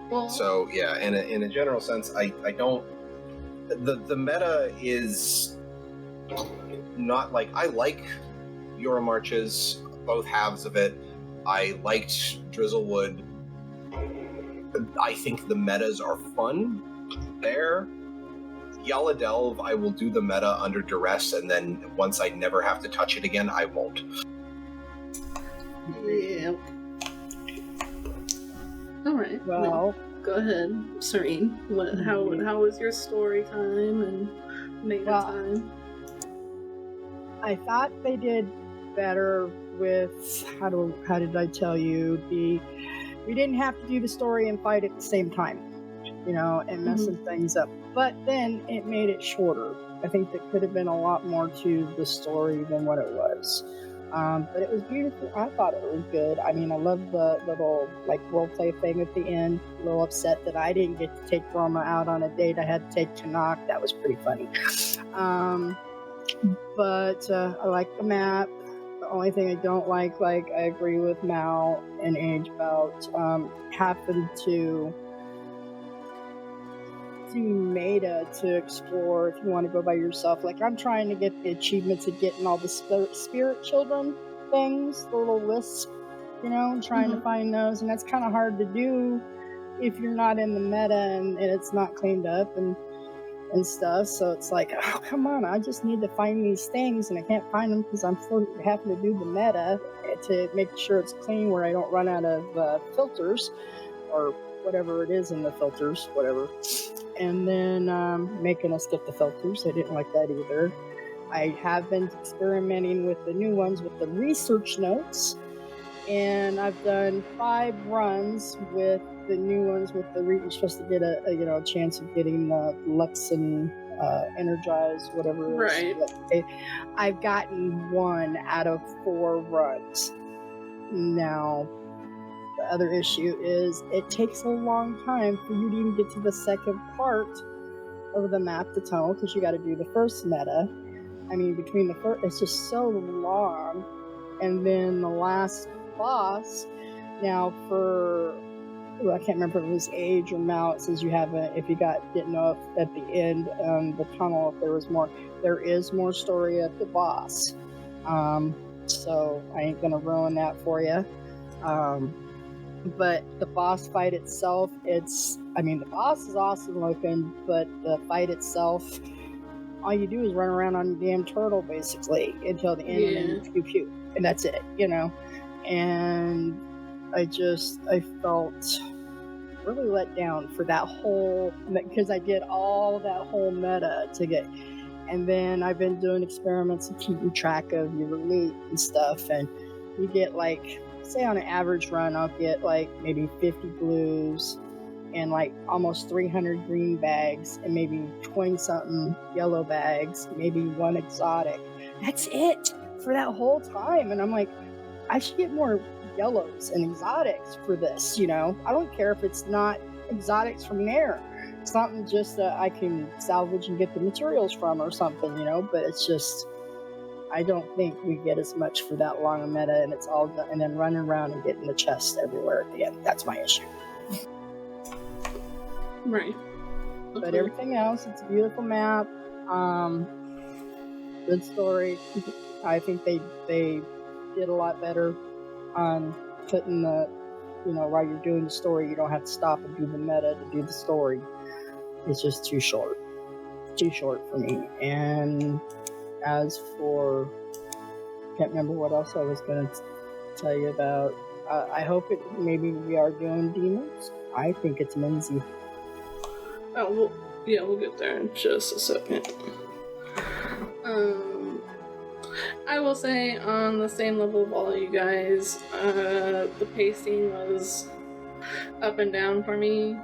Well, So, yeah, in a general sense, I don't, the meta is not like, I like Euro Marches, both halves of it. I liked Drizzlewood. I think the metas are fun there. Yala Delve, I will do the meta under duress, and then once I never have to touch it again, I won't. yeah. Alright, Well, go ahead, Serene. How was your story time and meta time? I thought they did better with, how did I tell you, we didn't have to do the story and fight at the same time, you know, and messing things up. But then it made it shorter. I think there could have been a lot more to the story than what it was. But it was beautiful. I thought it was good. I mean, I love the little like roleplay thing at the end. A little upset that I didn't get to take Rama out on a date. I had to take Tanakh. That was pretty funny. But I like the map. The only thing I don't like I agree with Mal and Age about having to do meta to explore if you want to go by yourself. Like, I'm trying to get the achievements of getting all the spirit children things, the little wisp, you know, trying to find those, and that's kind of hard to do if you're not in the meta and it's not cleaned up. And and stuff. So it's like, oh, come on, I just need to find these things, and I can't find them because I'm having to do the meta to make sure it's clean where I don't run out of filters or whatever it is in the filters, whatever. And then making us get the filters. I didn't like that either. I have been experimenting with the new ones with the research notes, and I've done 5 runs with the new ones with the you're supposed to get a chance of getting Lux and Energize, whatever it is. Right. I've gotten 1 out of 4 runs. Now, the other issue is it takes a long time for you to even get to the second part of the map, the tunnel, because you got to do the first meta. I mean, between the first, it's just so long. And then the last boss, now I can't remember if it was Age or Mal, it says if you didn't know if at the end the tunnel, if there was more. There is more story at the boss. So I ain't gonna ruin that for you. But the boss fight itself, the boss is awesome looking, but the fight itself, all you do is run around on your damn turtle basically until the end, and then pew, and that's it, And I felt really let down for that whole, because I did all that whole meta to get, and then I've been doing experiments and keeping track of your loot and stuff, and you get like, say on an average run, I'll get like maybe 50 blues and like almost 300 green bags and maybe 20 something yellow bags, maybe 1 exotic. That's it for that whole time. And I'm like, I should get more yellows and exotics for this, I don't care if it's not exotics from there. Something just that I can salvage and get the materials from or something, but it's just, I don't think we get as much for that long a meta, and it's all done, and then running around and getting the chests everywhere at the end. That's my issue. Right. But everything else, it's a beautiful map. Good story. I think they did a lot better on putting the, while you're doing the story, you don't have to stop and do the meta to do the story. It's just too short for me. And as for, can't remember what else I was going to tell you about. I hope maybe we are doing demons. I think it's Minzy. Oh, we'll get there in just a second. I will say, on the same level of all of you guys, the pacing was up and down for me.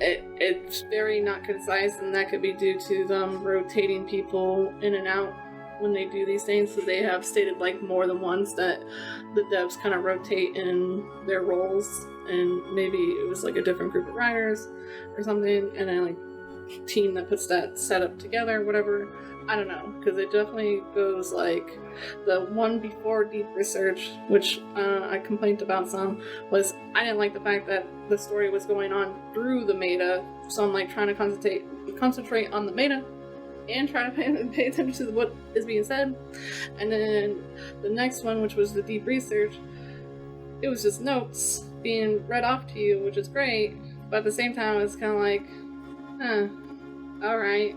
It's very not concise, and that could be due to them rotating people in and out when they do these things. So they have stated like more than once that the devs kind of rotate in their roles, and maybe it was like a different group of writers or something, and then like team that puts that setup together, whatever. I don't know, because it definitely goes like the one before Deep Research, which I complained about some, was I didn't like the fact that the story was going on through the meta, so I'm like trying to concentrate on the meta and try to pay attention to what is being said. And then the next one, which was the Deep Research, it was just notes being read off to you, which is great, but at the same time it's kind of like, alright,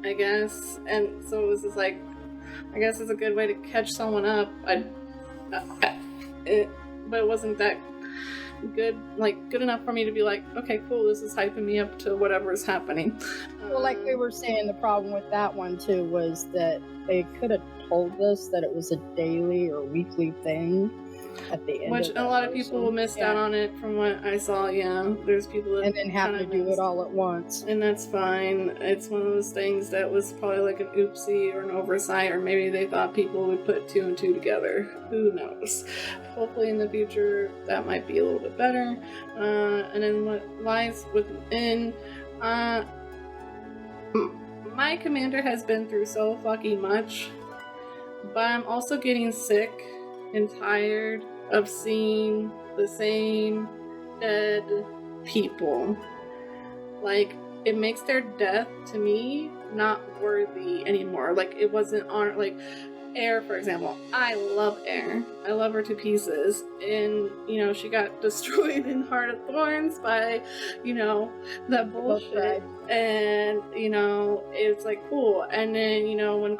I guess. And so it was just like, I guess it's a good way to catch someone up. But it wasn't that good enough for me to be like, okay, cool, this is hyping me up to whatever is happening. Well, like we were saying, the problem with that one too was that they could have told us that it was a daily or weekly thing at the end. Which a lot of people missed out on it from what I saw. Yeah, there's people that and then have to do it all at once, and that's fine. It's one of those things that was probably like an oopsie or an oversight, or maybe they thought people would put 2 and 2 together. Who knows? Hopefully in the future that might be a little bit better. And then what lies within, my commander has been through so fucking much, but I'm also getting sick and tired of seeing the same dead people. Like, it makes their death to me not worthy anymore. Like, it wasn't on, like, Air, for example. I love Air. I love her to pieces. And, you know, she got destroyed in Heart of Thorns by, you know, that bullshit. And, you know, it's like cool. And then, you know, when the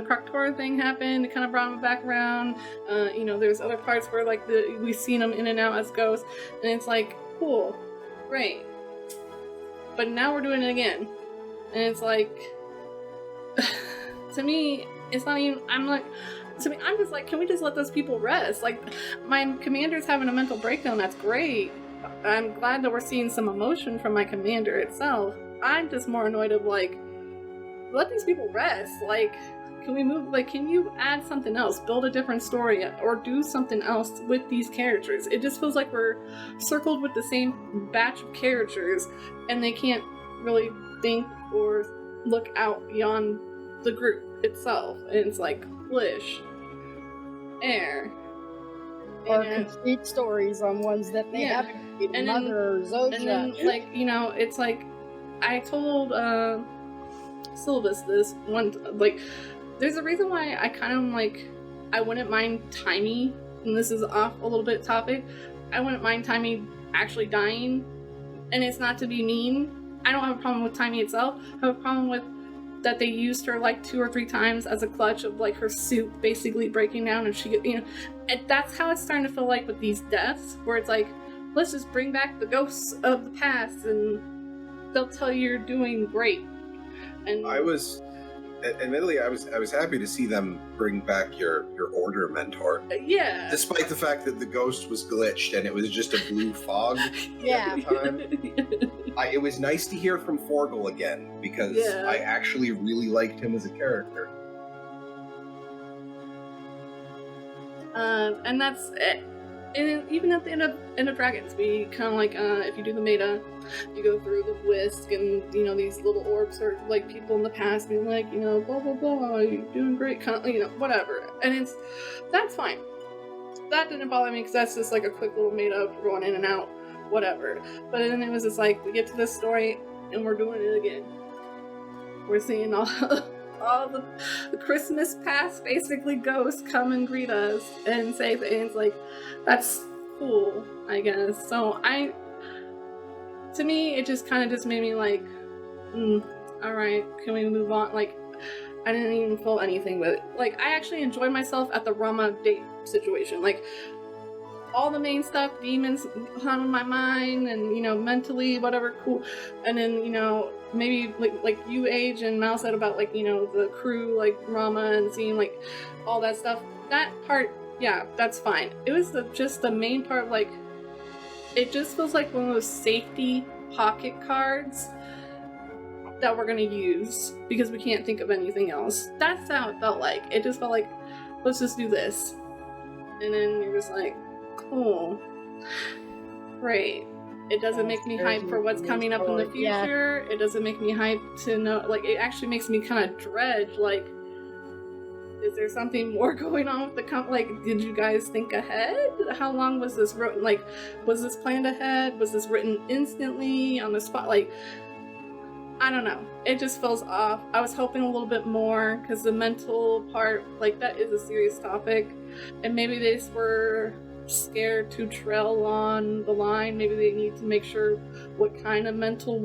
Kroktora thing happened, it kind of brought him back around. You know, there's other parts where like we've seen him in and out as ghosts. And it's like, cool. Great. But now we're doing it again. And it's like, to me, it's not even, I'm just like, can we just let those people rest? Like, my commander's having a mental breakdown, that's great. I'm glad that we're seeing some emotion from my commander itself. I'm just more annoyed of, like, let these people rest. Like, can we move, like, can you add something else? Build a different story, or do something else with these characters? It just feels like we're circled with the same batch of characters, and they can't really think or look out beyond the group itself. And it's like, Lish, Air, or complete stories on ones that they haven't made. Mother, Zoja. And then, like, you know, it's like, I told Syllabus this one, like, there's a reason why I kind of, like, I wouldn't mind Timey, and this is off a little bit topic, I wouldn't mind Timey actually dying, and it's not to be mean. I don't have a problem with Timey itself. I have a problem with that they used her like 2 or 3 times as a clutch of like her suit basically breaking down, and she, you know, and that's how it's starting to feel like with these deaths, where it's like, let's just bring back the ghosts of the past and they'll tell you you're doing great. And admittedly, I was happy to see them bring back your order mentor. Yeah. Despite the fact that the ghost was glitched and it was just a blue fog at the time. It was nice to hear from Forgel again, because I actually really liked him as a character. And that's it. And even at the end of Dragons, we kind of like, if you do the meta, you go through the whisk, and, you know, these little orbs are like people in the past being like, you know, blah, blah, blah, you're doing great, kind of, you know, whatever. And that's fine. That didn't bother me, because that's just like a quick little meta for going in and out, whatever. But then it was just like, we get to this story, and we're doing it again. We're seeing all the Christmas past basically ghosts come and greet us and say things like, that's cool, I guess. So to me, it just kind of just made me like, alright, can we move on? Like, I didn't even feel anything with it. Like, I actually enjoyed myself at the Rama date situation. Like, all the main stuff, demons haunted my mind, and, you know, mentally, whatever, cool. And then, you know, maybe like you, Age, and Mal said about, like, you know, the crew, like Rama, and seeing like all that stuff. That part, yeah, that's fine. It was just the main part, like, it just feels like one of those safety pocket cards that we're gonna use because we can't think of anything else. That's how it felt like. It just felt like, let's just do this. And then you're just like, cool. Great. It doesn't make me hype for what's coming up in the future. Yeah. It doesn't make me hype to know, like, it actually makes me kind of dredge, like, is there something more going on with the like, did you guys think ahead? How long was this written? Like, was this planned ahead? Was this written instantly on the spot? Like, I don't know. It just feels off. I was hoping a little bit more, because the mental part, like, that is a serious topic. And maybe they just were scared to trail on the line. Maybe they need to make sure what kind of mental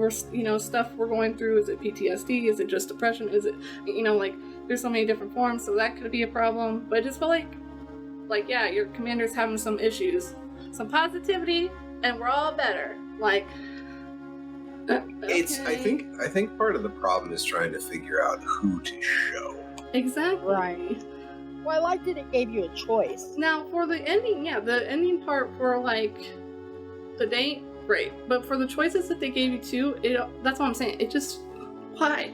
stuff we're going through. Is it PTSD? Is it just depression? Is it, like, there's so many different forms, so that could be a problem. But it just felt like, yeah, your commander's having some issues. Some positivity, and we're all better. Like, it's, I think part of the problem is trying to figure out who to show. Exactly. Right. Well, I liked it gave you a choice. Now, for the ending, yeah, the ending part for, like, the date, great. But for the choices that they gave you too, that's what I'm saying. It just, why?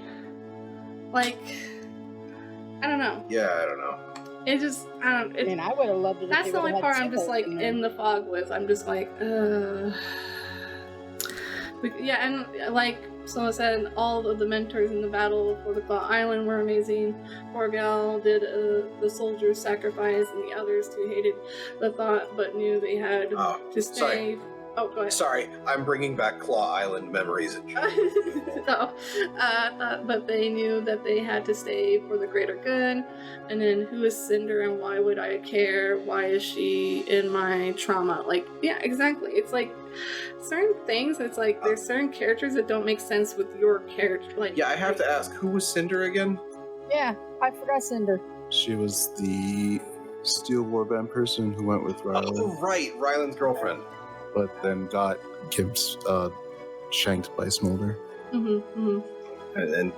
Like, I don't know. Yeah, I don't know. It just, I don't. I mean, I would have loved it. That's the only part I'm just like in the fog with. I'm just like, yeah, and like someone said, all of the mentors in the battle for the Claw Island were amazing. Forgel did the soldier's sacrifice, and the others who hated the thought but knew they had to stay Oh, go ahead. Sorry, I'm bringing back Claw Island memories. No, but they knew that they had to stay for the greater good. And then who is Cinder and why would I care? Why is she in my trauma? Like, yeah, exactly. It's like certain things. It's like there's certain characters that don't make sense with your character. Like, Yeah, I have to ask, who was Cinder again? Yeah, I forgot Cinder. She was the Steel Warband person who went with Rylan, Oh, right, Rylan's girlfriend. but then got Gibbs shanked by Smolder. And and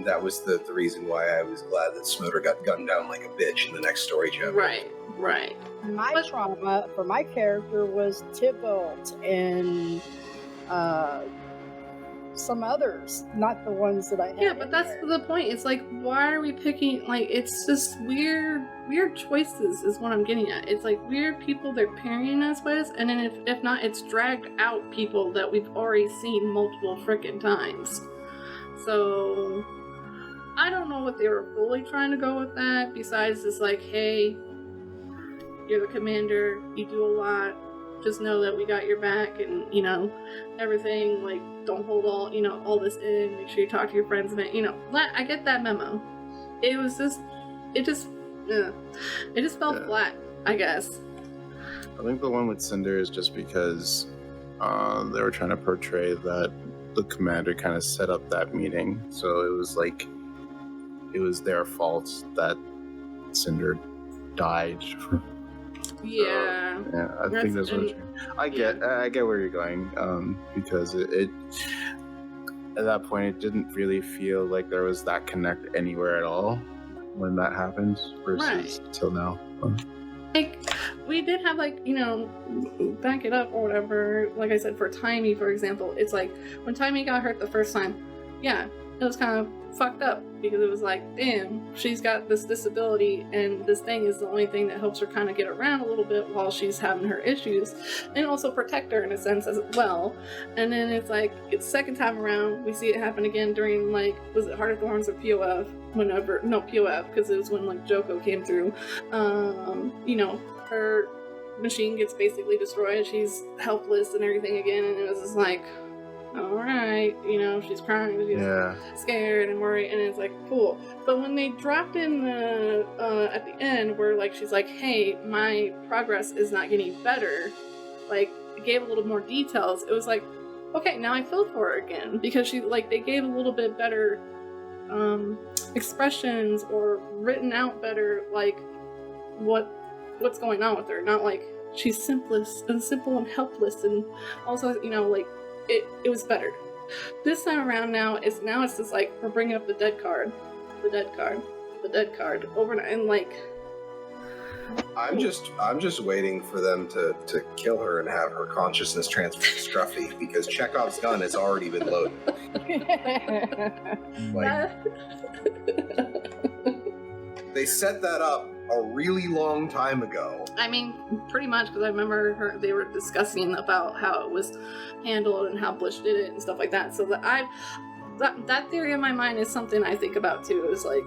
that was the reason why I was glad that Smolder got gunned down like a bitch in the next story chapter. Right. My trauma for my character was Tybalt and some others, not the ones that I had. Yeah, but that's the point. It's like, why are we picking, like, it's just weird choices is what I'm getting at. It's like weird people they're pairing us with, and then if not, it's dragged out people that we've already seen multiple frickin' times. So, I don't know what they were fully trying to go with that, besides just like, hey, you're the commander, you do a lot, just know that we got your back, and, you know, everything, like, don't hold all this in, make sure you talk to your friends, and, you know, I get that memo. It just fell flat, I guess. I think the one with Cinder is just because they were trying to portray that the commander kind of set up that meeting, so it was like it was their fault that Cinder died. Yeah. I think that's what I get where you're going, because it at that point it didn't really feel like there was that connect anywhere at all when that happened versus till now. Like, we did have, like, you know, back it up or whatever, like I said, for Timey, for example, it's like, when Timey got hurt the first time, yeah, it was kind of fucked up, because it was like, damn, she's got this disability, and this thing is the only thing that helps her kind of get around a little bit while she's having her issues, and also protect her in a sense as well. And then it's like, it's second time around, we see it happen again during, like, was it Heart of Thorns or POF? POF, because it was when, like, Joko came through. You know, her machine gets basically destroyed, she's helpless and everything again, and it was just like, alright, you know, she's crying, she's scared and worried, and it's like, cool. But when they dropped in the, at the end, where, like, she's like, hey, my progress is not getting better, like, it gave a little more details, it was like, okay, now I feel for her again, because she, like, they gave a little bit better, expressions, or written out better, like, what's going on with her, not like, she's simple and helpless, and also, you know, like, it was better. This time around now it's just like, we're bringing up the dead card, over and like, I'm just waiting for them to kill her and have her consciousness transfer to Scruffy, because Chekhov's gun has already been loaded. Like, they set that up a really long time ago. I mean, pretty much, because I remember they were discussing about how it was handled and how Blish did it and stuff like that. So that theory in my mind is something I think about too. Is like,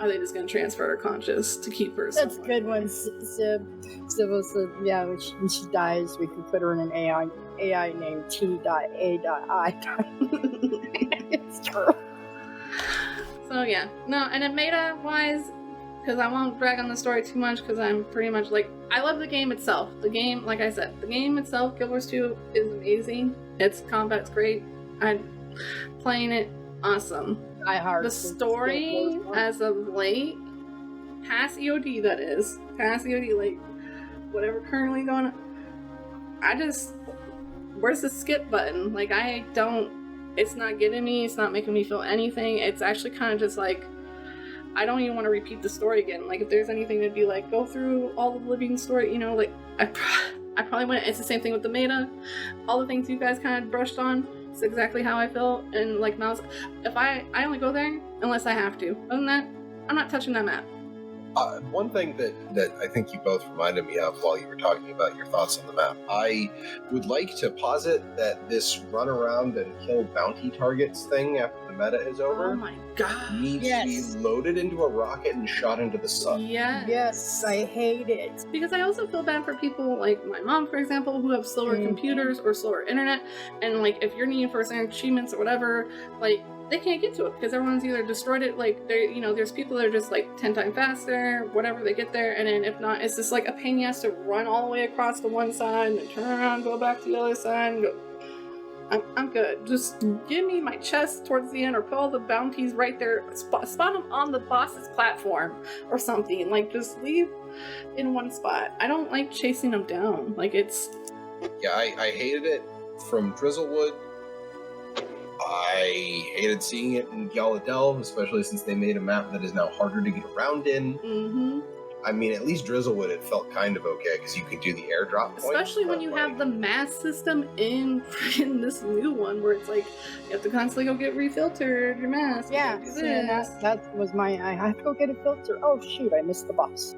are they just going to transfer her conscious to keep her? That's a good one. Sybil said, yeah, when she dies, we can put her in an AI named T.A.I. It's true. So yeah, no, and then meta-wise, because I won't drag on the story too much, because I'm pretty much like, I love the game itself. The game, like I said, the game itself, Guild Wars 2, is amazing. Its combat's great. I'm playing it, awesome. The story, as of late, past EOD, that is, past EOD, like, whatever currently going on, where's the skip button? Like, it's not getting me, it's not making me feel anything. It's actually kind of just like, I don't even want to repeat the story again. Like, if there's anything to be like, go through all the living story, you know, like, I probably wouldn't. It's the same thing with the meta. All the things you guys kind of brushed on, it's exactly how I feel. And like, Miles, if I only go there unless I have to. Other than that, I'm not touching that map. One thing that I think you both reminded me of while you were talking about your thoughts on the map, I would like to posit that this run around and kill bounty targets thing after the meta is over Oh my god. needs to be loaded into a rocket and shot into the sun. Yes, I hate it. Because I also feel bad for people like my mom, for example, who have slower computers or slower internet, and like if you're needing for certain achievements or whatever, like they can't get to it because everyone's either destroyed it, like they, you know, there's people that are just like 10 times faster, whatever, they get there, and then if not, it's just like a pain. You have to run all the way across to one side and then turn around, go back to the other side, and go. I'm good. Just give me my chest towards the end, or put all the bounties right there. Spot them on the boss's platform or something. Like, just leave in one spot. I don't like chasing them down. Like, it's... Yeah, I hated it from Drizzlewood. I hated seeing it in Gallaudet, especially since they made a map that is now harder to get around in. Mm-hmm. I mean, at least Drizzlewood, it felt kind of okay, because you could do the airdrop point. Especially when you have the mass system in this new one, where it's like, you have to constantly go get refiltered, your mask. Yeah, that was my, I have to go get a filter. Oh shoot, I missed the boss.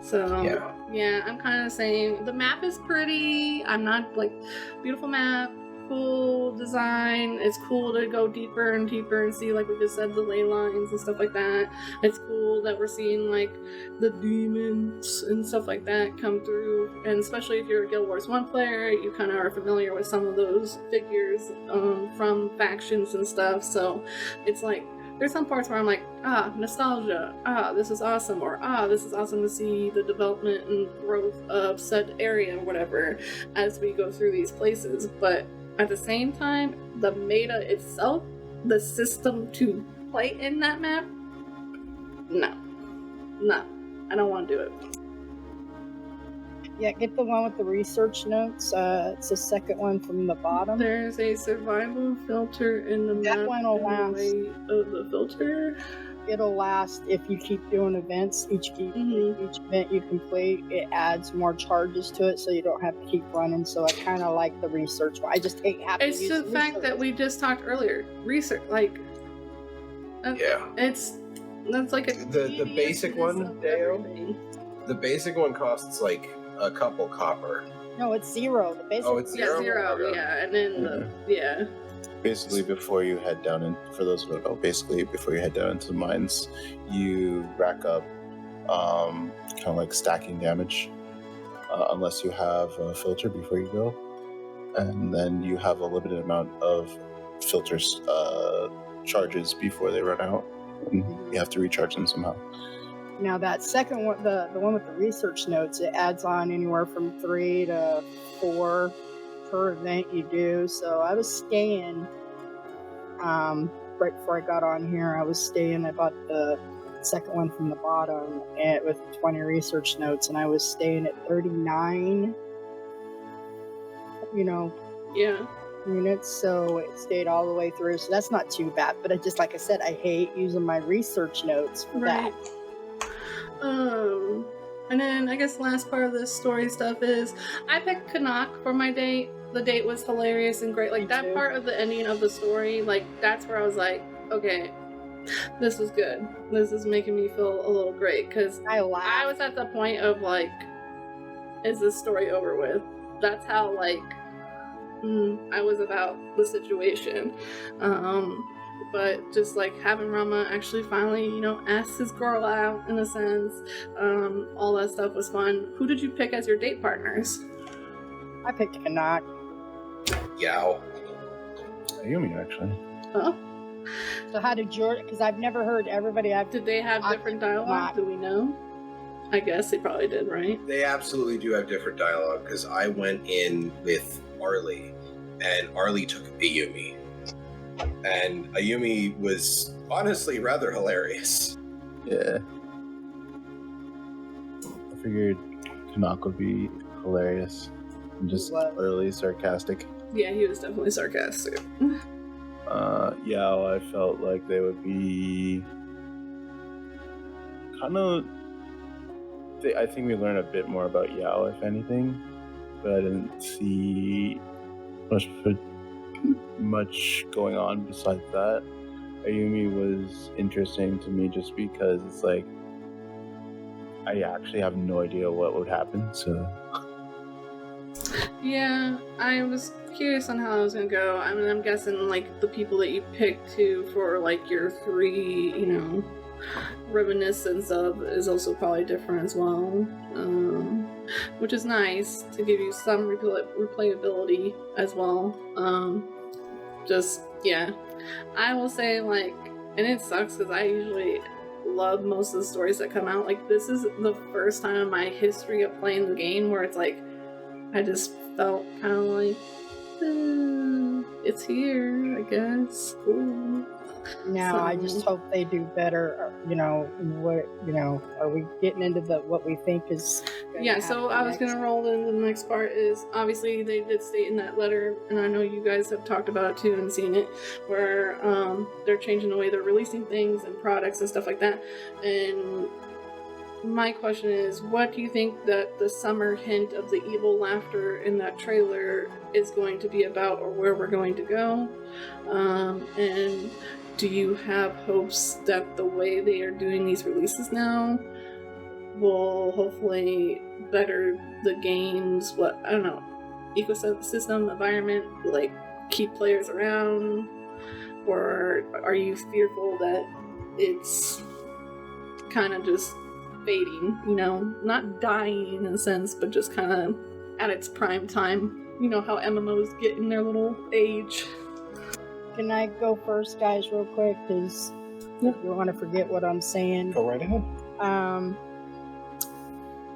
So, yeah, I'm kind of saying, the map is pretty. I'm not, like, beautiful map, cool design. It's cool to go deeper and deeper and see, like we just said, the ley lines and stuff like that. It's cool that we're seeing like the demons and stuff like that come through, and especially if you're a Guild Wars 1 player, you kind of are familiar with some of those figures from factions and stuff. So it's like there's some parts where I'm like, nostalgia, this is awesome, or this is awesome to see the development and growth of said area or whatever as we go through these places. But at the same time, the meta itself, the system to play in that map, no, I don't want to do it. Yeah, get the one with the research notes. It's the second one from the bottom. There's a survival filter in the map. That one will last. Of the filter. It'll last if you keep doing events. Each event you complete, it adds more charges to it, so you don't have to keep running. So I kind of like the research one. I just hate having to use the fact that we just talked earlier. Research, like, that's like the basic one, Deo. The basic one costs like a couple copper. No, it's 0. The basic. Oh, it's 0. And then Basically, before you head down in, for those who don't know, basically before you head down into the mines, you rack up kind of like stacking damage, unless you have a filter before you go, and then you have a limited amount of filters charges before they run out, and you have to recharge them somehow. Now that second one, the one with the research notes, it adds on anywhere from 3 to 4 per event you do. So I was staying, right before I got on here, I was staying, I bought the second one from the bottom and with 20 research notes, and I was staying at 39, units, so it stayed all the way through, so that's not too bad. But I just, like I said, I hate using my research notes for that. And then I guess the last part of this story stuff is I picked Canuck for my date. The date was hilarious and great. Like, that part of the ending of the story, like, that's where I was like, okay, this is good. This is making me feel a little great, because I was at the point of like, is this story over with? That's how like I was about the situation. But just like having Rama actually finally, ask his girl out in a sense, all that stuff was fun. Who did you pick as your date partners? I picked Canuck. Yow. Ayumi, actually. Oh. So how did Jordan? Because I've never heard everybody. Did they have different dialogue? Do we know? I guess they probably did, right? They absolutely do have different dialogue, because I went in with Arlie, and Arlie took Ayumi. And Ayumi was honestly rather hilarious. Yeah. I figured Canuck would be hilarious and just utterly sarcastic. Yeah, he was definitely sarcastic. I felt like they would be kind of... I think we learned a bit more about Yao, if anything, but I didn't see much going on besides that. Ayumi was interesting to me just because it's like I actually have no idea what would happen. So Yeah, I was curious on how it was gonna go. I mean, I'm guessing like the people that you picked to for like your 3, reminiscence of is also probably different as well, which is nice to give you some replayability as well. I will say, like, and it sucks because I usually love most of the stories that come out. Like, this is the first time in my history of playing the game where it's like I just felt kind of like it's here, I guess. Cool. Now, I just hope they do better. Are we getting into what we think is? Yeah. So I was gonna roll into the next part. Is obviously they did state in that letter, and I know you guys have talked about it too and seen it, where they're changing the way they're releasing things and products and stuff like that. And my question is, what do you think that the summer hint of the evil laughter in that trailer is going to be about, or where we're going to go? And do you have hopes that the way they are doing these releases now will hopefully better the game's, ecosystem, environment, like keep players around? Or are you fearful that it's kind of just fading, not dying in a sense, but just kind of at its prime time? You know how MMOs get in their little age. Can I go first, guys, real quick? Because you want to forget what I'm saying. Go right ahead.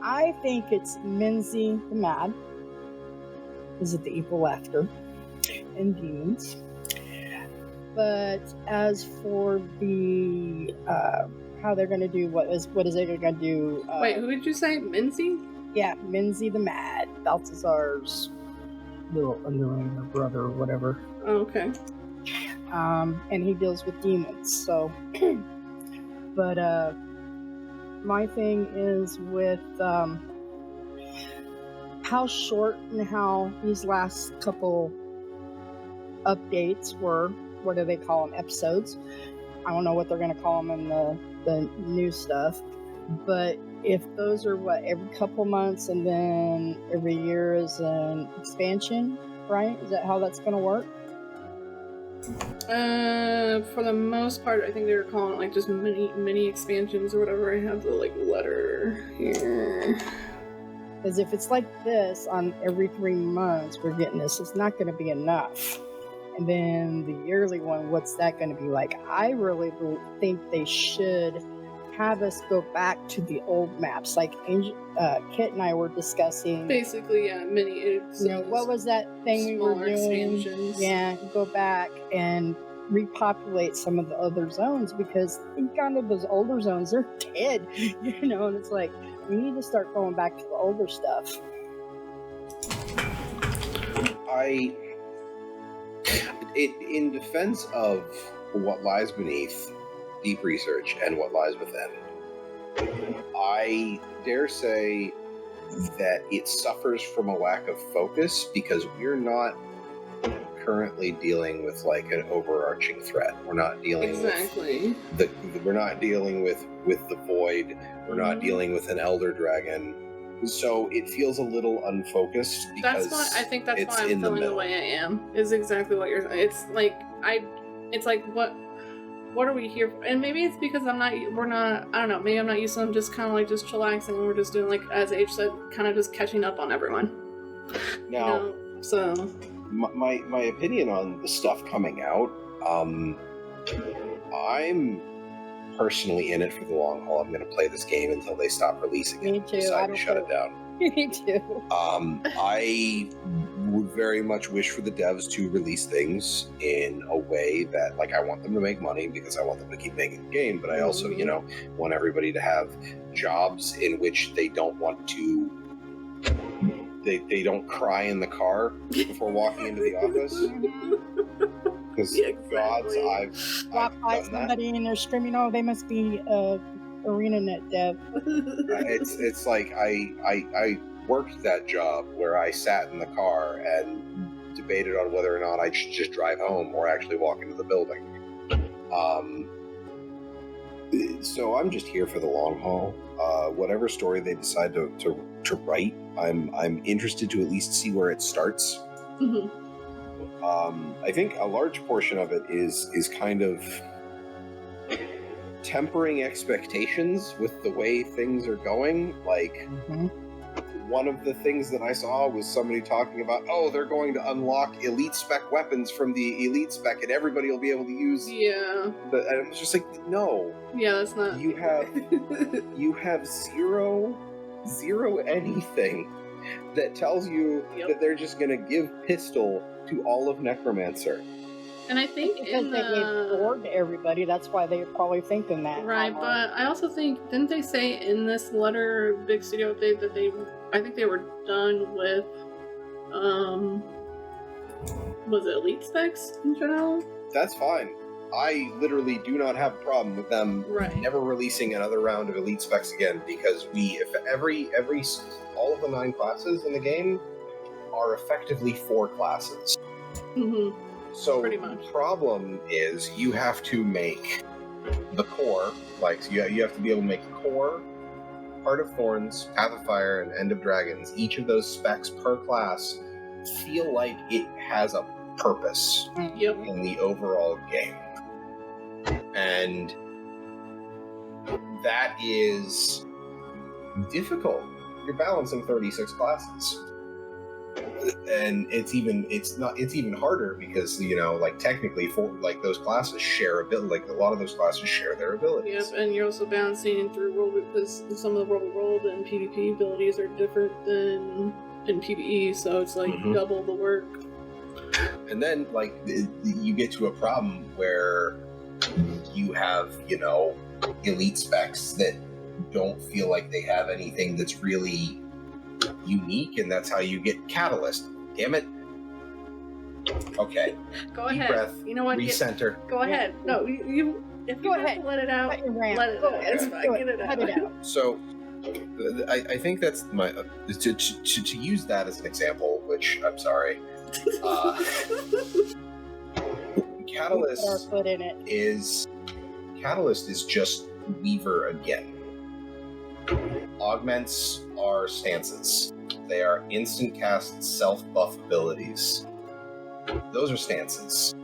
I think it's Minzy the Mad. Is it the evil laughter and demons? But as for the how they're going to do, what is it going to do? Wait, who did you say? Minzy? Yeah, Minzy the Mad. Balthazar's little underling or brother or whatever. Oh, okay. And he deals with demons. So, but my thing is with how short and how these last couple updates were. What do they call them? Episodes. I don't know what they're going to call them in the new stuff. But if those are every couple months and then every year is an expansion, right? Is that how that's going to work? For the most part, I think they were calling it like just mini expansions or whatever. I have the letter here. Because if it's like this on every 3 months, we're getting this. It's not going to be enough. And then the yearly one, what's that going to be like? I really think they should have us go back to the old maps, like Kit and I were discussing. Basically, yeah, mini. What was that thing we were doing? Expansions. Yeah, go back and repopulate some of the other zones, because kind of those older zones, they're dead, and it's like we need to start going back to the older stuff. In defense of what lies beneath deep research and what lies within, I dare say that it suffers from a lack of focus because we're not currently dealing with like an overarching threat. We're not dealing we're not dealing with the void. We're not dealing with an elder dragon. So it feels a little unfocused because that's why I'm the feeling the way I am. Is exactly what you're saying. It's like what are we here for? And maybe it's because I don't know, maybe I'm not used to them, just kind of like just chillaxing, and we're just doing, like as H said, kind of just catching up on everyone. Now, so my opinion on the stuff coming out, I'm personally in it for the long haul. I'm going to play this game until they stop releasing it. Me too. Decide to shut it down. Me too. I would very much wish for the devs to release things in a way that, like, I want them to make money because I want them to keep making the game, but I also, want everybody to have jobs in which they don't want to. They don't cry in the car before walking into the office. Because gods, I've walk by done somebody and they're screaming, "Oh, they must be ArenaNet dev." It's like I worked that job where I sat in the car and debated on whether or not I should just drive home or actually walk into the building. So I'm just here for the long haul. Whatever story they decide to write, I'm interested to at least see where it starts. Mhm. I think a large portion of it is kind of tempering expectations with the way things are going. Like, one of the things that I saw was somebody talking about, oh, they're going to unlock elite spec weapons from the elite spec, and everybody will be able to use. Yeah. And I was just like, no. Yeah, that's not. You have zero anything that tells you that they're just going to give pistol to all of Necromancer. And I think because they gave board to everybody, that's why they're probably thinking that. Right, but I also think, didn't they say in this letter, big studio update, that I think they were done with, was it elite specs in general? That's fine. I literally do not have a problem with them never releasing another round of elite specs again, because all of the 9 classes in the game are effectively 4 classes. Mm-hmm. So the problem is you have to make the core, like you have to be able to make the core, Heart of Thorns, Path of Fire, and End of Dragons. Each of those specs per class feel like it has a purpose in the overall game. And that is difficult. You're balancing 36 classes. And it's even harder because, technically those classes share ability, like a lot of those classes share their abilities. Yep, and you're also balancing through roll, because some of the roll and PvP abilities are different than in PvE, so it's like double the work. And then you get to a problem where you have, elite specs that don't feel like they have anything that's really unique, and that's how you get Catalyst. Damn it. Okay. Go Deep ahead. breath. You know what? Recenter. Go ahead. No, you if you have to let it out, let it out. It's fine. Get it out. So, I think that's my to use that as an example, which I'm sorry. Catalyst is just Weaver again. Augments are stances. They are instant cast self-buff abilities. Those are stances.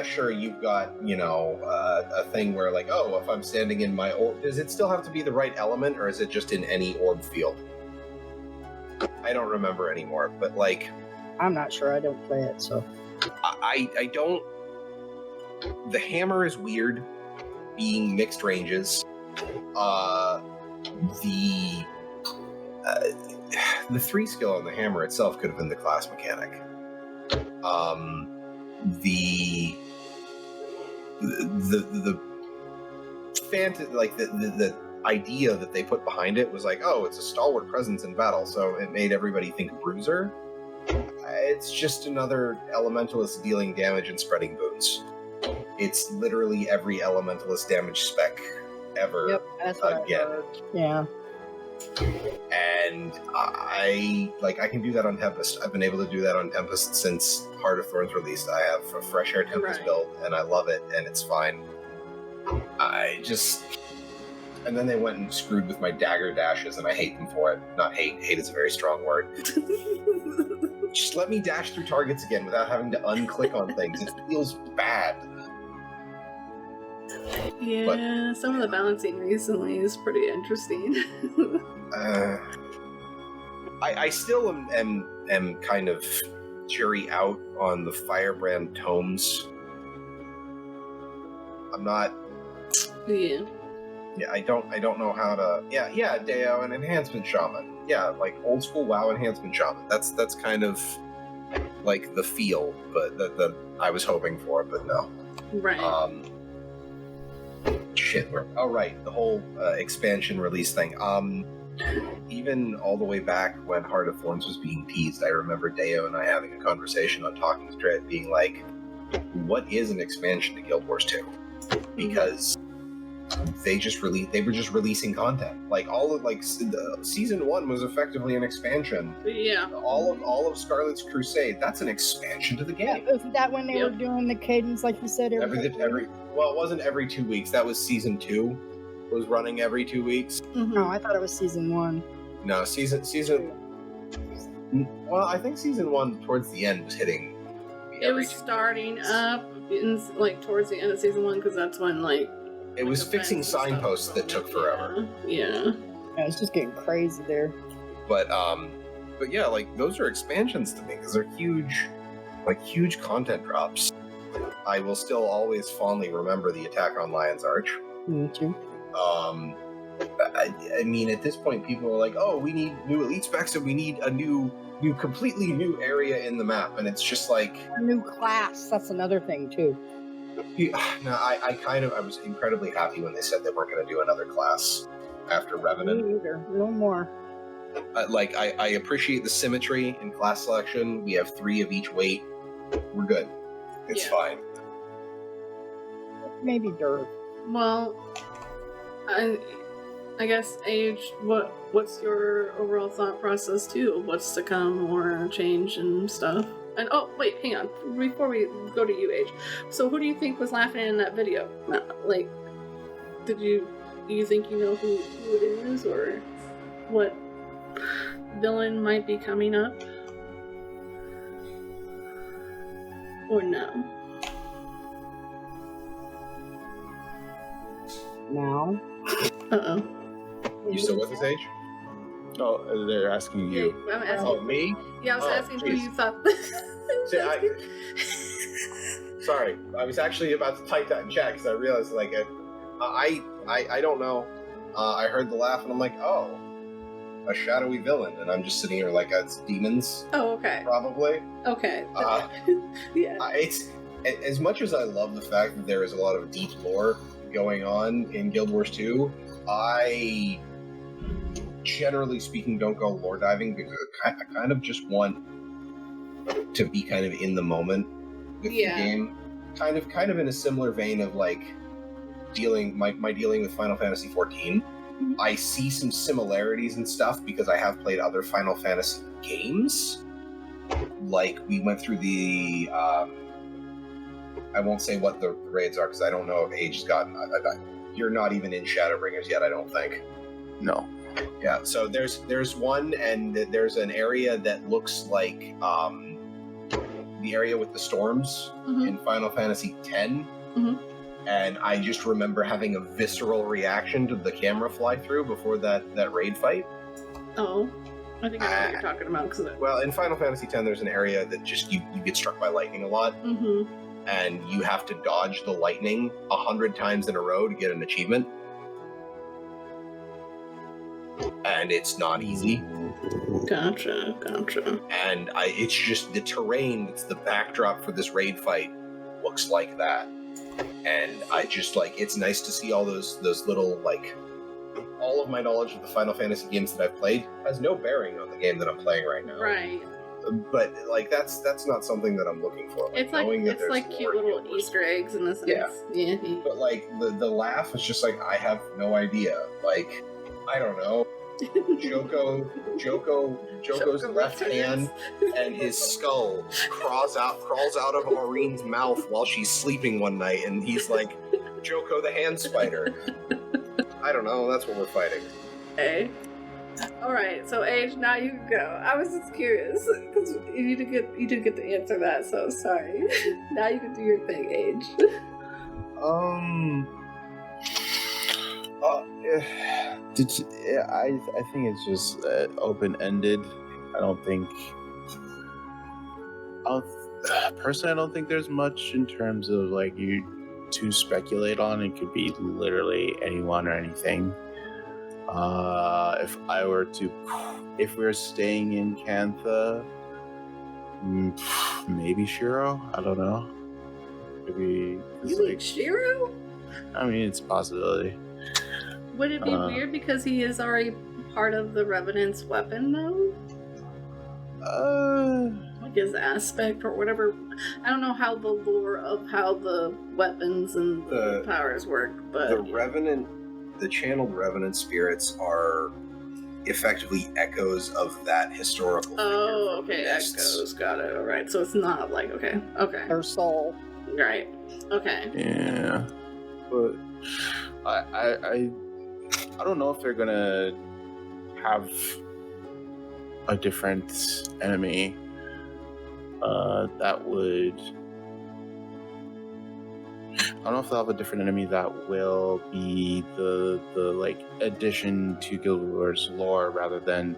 Sure, you've got, a thing where if I'm standing in my orb, does it still have to be the right element, or is it just in any orb field? I don't remember anymore, but I'm not sure, I don't play it, so. I don't... The hammer is weird, being mixed ranges. The 3 skill on the hammer itself could have been the class mechanic. The idea that they put behind it was it's a stalwart presence in battle, so it made everybody think bruiser. It's just another elementalist dealing damage and spreading boons. It's literally every elementalist damage spec ever. Yep, that's what again. I heard. Yeah. And I can do that on Tempest. I've been able to do that on Tempest since Heart of Thorns released. I have a fresh air Tempest build, and I love it, and it's fine. And then they went and screwed with my dagger dashes, and I hate them for it. Not hate. Hate is a very strong word. Just let me dash through targets again without having to unclick on things. It feels bad. Yeah, some of the balancing recently is pretty interesting. I still am kind of jury out on the Firebrand tomes. I'm not. Yeah. Yeah, I don't know how to. Yeah, Deo, an enhancement shaman. Yeah, old school WoW enhancement shaman. That's kind of the feel, but that I was hoping for, but no. Right. Shit. The whole expansion release thing. Even all the way back when Heart of Thorns was being teased, I remember Deo and I having a conversation on Talking Skritt, being what is an expansion to Guild Wars 2? Because they were just releasing content. Like all of season 1 was effectively an expansion. Yeah. All of Scarlet's Crusade, that's an expansion to the game. Yeah, is that when they were doing the cadence, like you said, well, it wasn't every 2 weeks. That was season 2 was running every 2 weeks. No, I thought it was season 1. No, season. Well, I think season 1 towards the end was hitting. It was starting up like towards the end of season 1 because that's when it was fixing signposts that took forever. Yeah, it's just getting crazy there. But yeah, like those are expansions to me because they're huge content drops. I will still always fondly remember the Attack on Lion's Arch. Me too. I mean, at this point, people are like, "Oh, we need new elite specs, and we need a completely new area in the map," and it's just like a new class. That's another thing too. No, I was incredibly happy when they said they weren't going to do another class after Revenant. Me either. No more. I appreciate the symmetry in class selection. We have 3 of each weight. We're good. It's fine. Maybe dirt. Well, I guess Age. What's your overall thought process too? What's to come or change and stuff? And oh wait, hang on. Before we go to you, Age. So who do you think was laughing in that video? Like, do you think you know who it is or what villain might be coming up? Or no? Now. Uh-oh. You still with us, Age? Oh, they're asking you. I'm asking. Oh, me? Yeah, I was asking who you thought. Sorry, I was actually about to type that in chat because I realized, I don't know. I heard the laugh and I'm like, oh, a shadowy villain, and I'm just sitting here like it's demons. Oh, okay. Probably. Okay. Yeah. It's as much as I love the fact that there is a lot of deep lore going on in Guild Wars 2, I, generally speaking, don't go lore diving because I kind of just want to be kind of in the moment with the game. Kind of in a similar vein of like dealing with Final Fantasy XIV. Mm-hmm. I see some similarities and stuff because I have played other Final Fantasy games. Like we went through the I won't say what the raids are because I don't know if Age has gotten. You're not even in Shadowbringers yet, I don't think. No. Yeah. So there's one, and there's an area that looks like the area with the storms in Final Fantasy X. Mm-hmm. And I just remember having a visceral reaction to the camera fly through before that raid fight. Oh. I think I know what you're talking about. Well, in Final Fantasy X, there's an area that just you get struck by lightning a lot. Mm-hmm. And you have to dodge the lightning 100 times in a row to get an achievement. And it's not easy. Gotcha. And it's just the terrain that's the backdrop for this raid fight looks like that. And I just it's nice to see all those little all of my knowledge of the Final Fantasy games that I've played has no bearing on the game that I'm playing right now. Right. But that's not something that I'm looking for. It's like cute little Easter eggs in this sense. Yeah. But the laugh is just I have no idea. I don't know. Joko's left hand and his skull crawls out of Aureen's mouth while she's sleeping one night, and he's like, Joko the hand spider. I don't know. That's what we're fighting. Okay. All right, so Age, now you can go. I was just curious because you didn't get to answer that, so sorry. Now you can do your thing, Age. I think it's just open-ended. I don't think. Personally, I don't think there's much in terms of you to speculate on. It could be literally anyone or anything. If we're staying in Cantha, maybe Shiro. I don't know. Maybe you like Shiro? I mean, it's a possibility. Would it be weird because he is already part of the Revenant's weapon, though? Like his aspect or whatever. I don't know how the lore of how the weapons and the powers work, but the Revenant, the channeled Revenant spirits are effectively echoes of that historical figure. Oh, from okay, Mists. echoes. Got it. All right. So it's not like okay. Their soul. Right. Okay. Yeah, but I don't know if they're gonna have a different enemy that would. I don't know if they'll have a different enemy that will be the like addition to Guild Wars lore rather than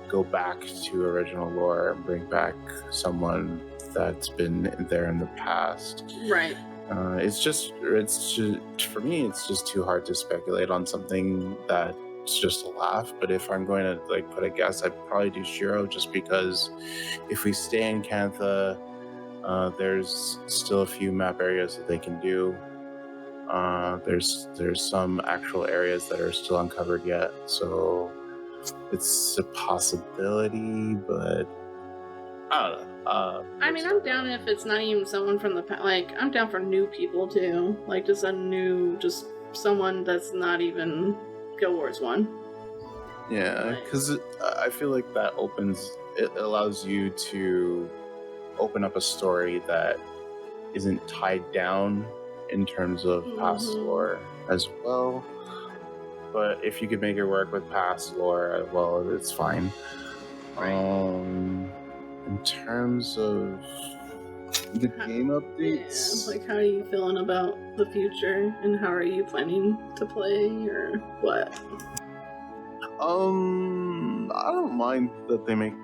go back to original lore and bring back someone that's been there in the past. Right. It's just for me, it's just too hard to speculate on something that's just a laugh. But if I'm going to like put a guess, I'd probably do Shiro, just because if we stay in Cantha, there's still a few map areas that they can do. There's some actual areas that are still uncovered yet, so it's a possibility, but I don't know. I mean, I'm down if it's not even someone from the like. I'm down for new people too, like just someone that's not even Guild Wars 1. Yeah, because I feel like that it allows you to open up a story that isn't tied down in terms of past lore as well. But if you could make it work with past lore, well, it's fine. In terms of the game updates, Yeah, like how are you feeling about the future, and how are you planning to play, or what? I don't mind that they make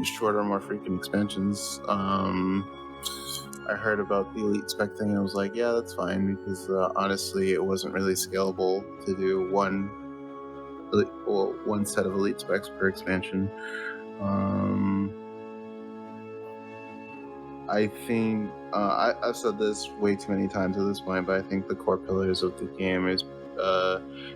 shorter, more frequent expansions. I heard about the Elite Spec thing and I was like, yeah, that's fine, because honestly, it wasn't really scalable to do one set of Elite Specs per expansion. I think I've said this way too many times at this point, but I think the core pillars of the game is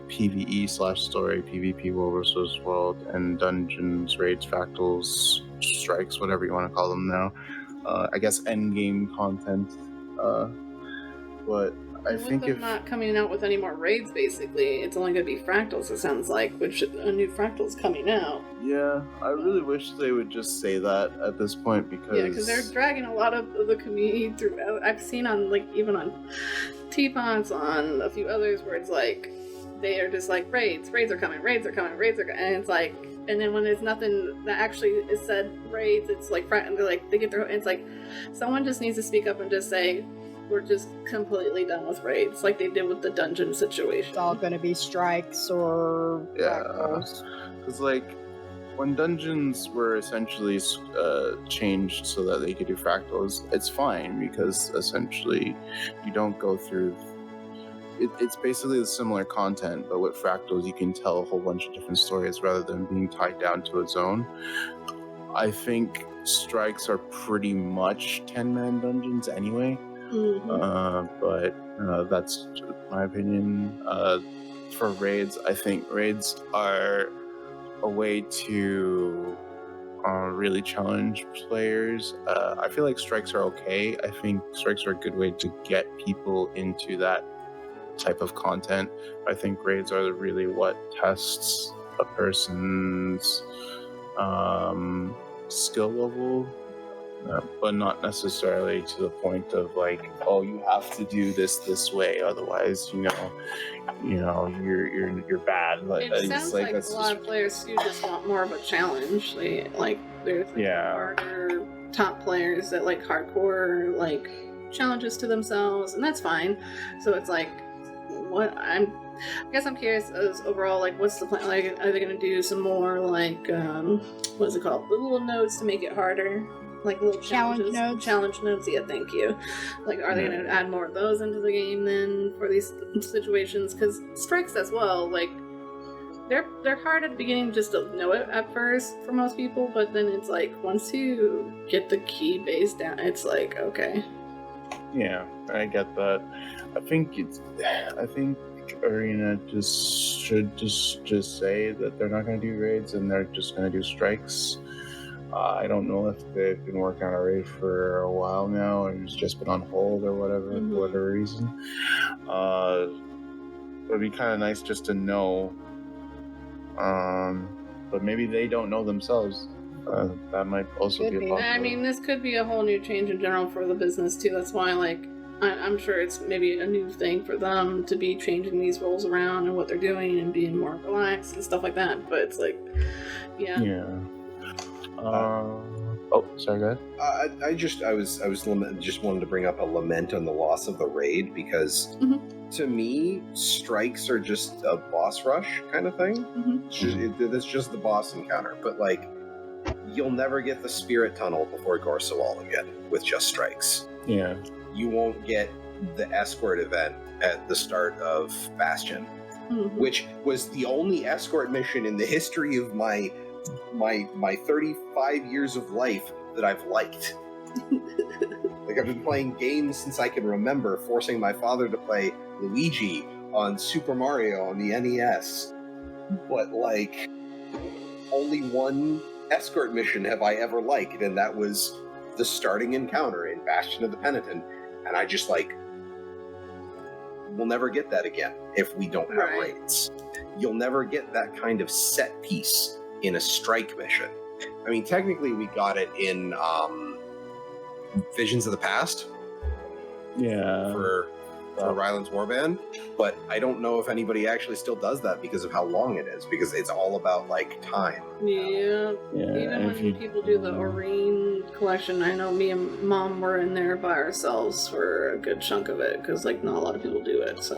PvE/story, PvP, World vs. World, and dungeons, raids, fractals, strikes, whatever you want to call them now. I guess endgame content. But I think they're not coming out with any more raids, basically, it's only going to be fractals, it sounds like, which a new fractal's coming out. Yeah, I really wish they would just say that at this point, because... Yeah, because they're dragging a lot of the community throughout. I've seen on, like, even on T-Pods, on a few others, where it's like, they are just like, raids are coming, and it's like, and then when there's nothing that actually is said raids, it's like, they're like, they get their, it's like, someone just needs to speak up and just say, we're just completely done with raids, like they did with the dungeon situation. It's all going to be strikes or fractals. Because, like, when dungeons were essentially changed so that they could do fractals, it's fine, because essentially you don't go through... It's basically the similar content, but with fractals you can tell a whole bunch of different stories rather than being tied down to a zone. I think strikes are pretty much 10-man dungeons anyway. But that's my opinion. For raids, I think raids are a way to really challenge players. I feel like strikes are okay. I think strikes are a good way to get people into that type of content. I think raids are really what tests a person's skill level. But not necessarily to the point of like, oh, you have to do this way, otherwise, you're bad. It sounds like a lot of players who just want more of a challenge. There's harder top players that like hardcore like challenges to themselves, and that's fine. So it's like, I guess I'm curious as overall, like, what's the plan? Like, are they going to do some more like what is it called? The little nodes to make it harder. Like little challenge nodes, yeah, thank you. Like, are they going to add more of those into the game then for these situations? Because strikes as well, like, they're hard at the beginning just to know it at first for most people, but then it's like, once you get the key base down, it's like, okay. Yeah, I get that. I think Arena should just say that they're not going to do raids and they're just going to do strikes. I don't know if they've been working on a raid for a while now and it's just been on hold or whatever, for whatever reason. It'd be kind of nice just to know. But maybe they don't know themselves. That might also Could be a be. possibility. I mean, this could be a whole new change in general for the business too. That's why, like, I'm sure it's maybe a new thing for them to be changing these roles around and what they're doing and being more relaxed and stuff like that. But it's like, yeah. Oh, sorry, go ahead. I just wanted to bring up a lament on the loss of the raid because to me, strikes are just a boss rush kind of thing. It's just the boss encounter, but like, you'll never get the spirit tunnel before Gorsawal again with just strikes. Yeah. You won't get the escort event at the start of Bastion, which was the only escort mission in the history of my 35 years of life that I've liked. Like, I've been playing games since I can remember, forcing my father to play Luigi on Super Mario on the NES. But, like, only one escort mission have I ever liked, and that was the starting encounter in Bastion of the Penitent. And I just, like, we'll never get that again if we don't have raids. You'll never get that kind of set piece in a strike mission. I mean, technically we got it in Visions of the Past. Yeah. For Ryland's Warband, but I don't know if anybody actually still does that because of how long it is, because it's all about, like, time. Yeah. Even when people do the Oreen collection, I know me and Mom were in there by ourselves for a good chunk of it, because, like, not a lot of people do it, so.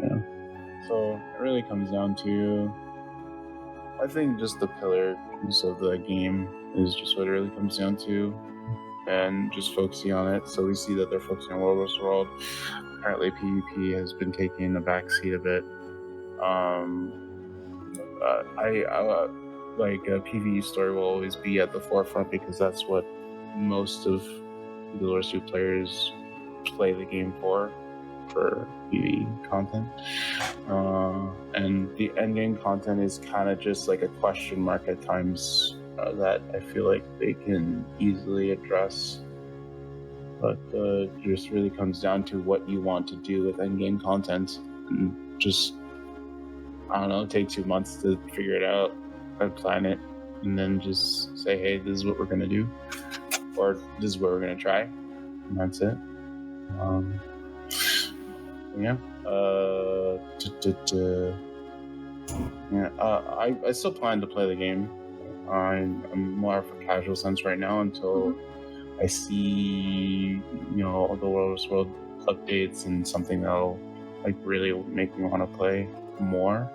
Yeah. So it really comes down to, I think, just the pillars of the game is just what it really comes down to, and just focusing on it. So we see that they're focusing on World vs. World. Apparently PvP has been taking a backseat a bit. A PvE story will always be at the forefront because that's what most of Guild Wars 2 players play the game for PvE content. And the endgame content is kind of just like a question mark at times that I feel like they can easily address. But it just really comes down to what you want to do with endgame content. And just, I don't know, take 2 months to figure it out and plan it, and then just say, hey, this is what we're going to do, or this is what we're going to try, and that's it. I still plan to play the game. I'm more of a casual sense right now until I see, all the World vs. World updates and something that'll, like, really make me want to play more.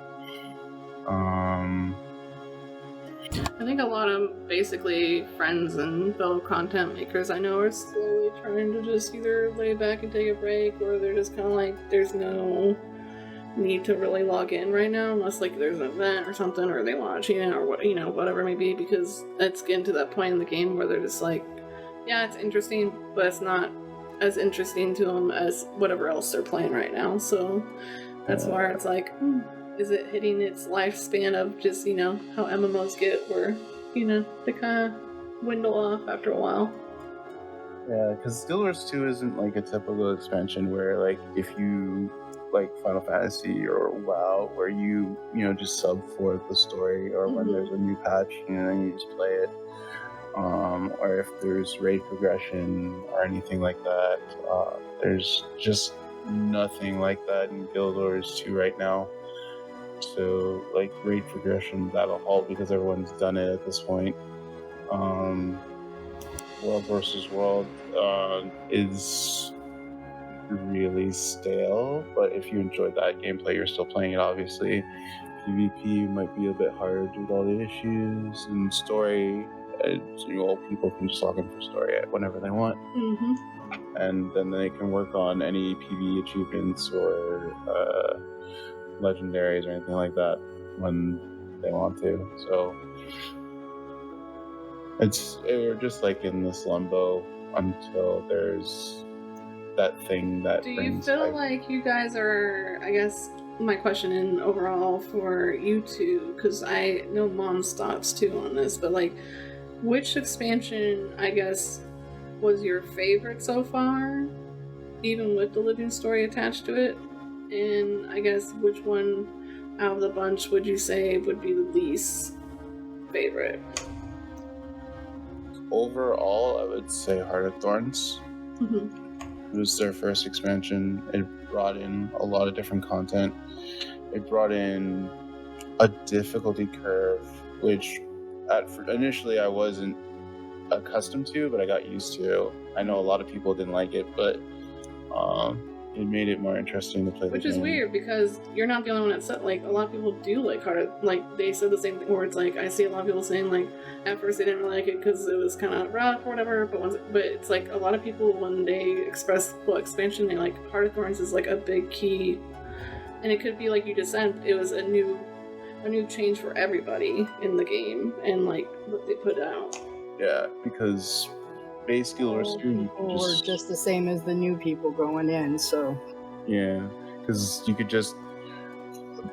I think a lot of basically friends and fellow content makers I know are slowly trying to just either lay back and take a break, or they're just kind of like, there's no need to really log in right now unless, like, there's an event or something, or they want to cheat in, or what, whatever it may be, because it's getting to that point in the game where they're just like, yeah, it's interesting, but it's not as interesting to them as whatever else they're playing right now. So that's why it's like, is it hitting its lifespan of just, how MMOs get, where, they kind of dwindle off after a while. Yeah, because Guild Wars 2 isn't like a typical expansion where, like, if you like Final Fantasy or WoW, where you just sub for the story, or when there's a new patch, you just play it. Or if there's raid progression or anything like that. There's just nothing like that in Guild Wars 2 right now. So, like, raid progression, that'll halt because everyone's done it at this point. World vs. World is really stale, but if you enjoyed that gameplay, you're still playing it, obviously. PvP might be a bit harder due to all the issues, and story, people can just log in for story whenever they want. And then they can work on any PvE achievements or legendaries or anything like that when they want to. So we're just like in this limbo until there's that thing that Do you feel like you guys are, I guess, my question in overall for you two, because I know Mom's thoughts too on this, but like, which expansion, I guess, was your favorite so far, even with the living story attached to it? And I guess which one out of the bunch would you say would be the least favorite? Overall, I would say Heart of Thorns. Mm-hmm. It was their first expansion. It brought in a lot of different content. It brought in a difficulty curve, which initially I wasn't accustomed to, but I got used to. I know a lot of people didn't like it, but it made it more interesting to play the game. Which is weird, because you're not the only one that said, like, a lot of people do like Heart of, like, they said the same thing, where it's like, I see a lot of people saying, like, at first they didn't really like it because it was kind of rough or whatever, but it's like, a lot of people, when they express full expansion, they like, Heart of Thorns is like a big key, and it could be, like you just said, it was a new change for everybody in the game, and like, what they put out. Yeah, because base Guild Wars 2, you could Or just the same as the new people going in, so... Yeah, because you could just...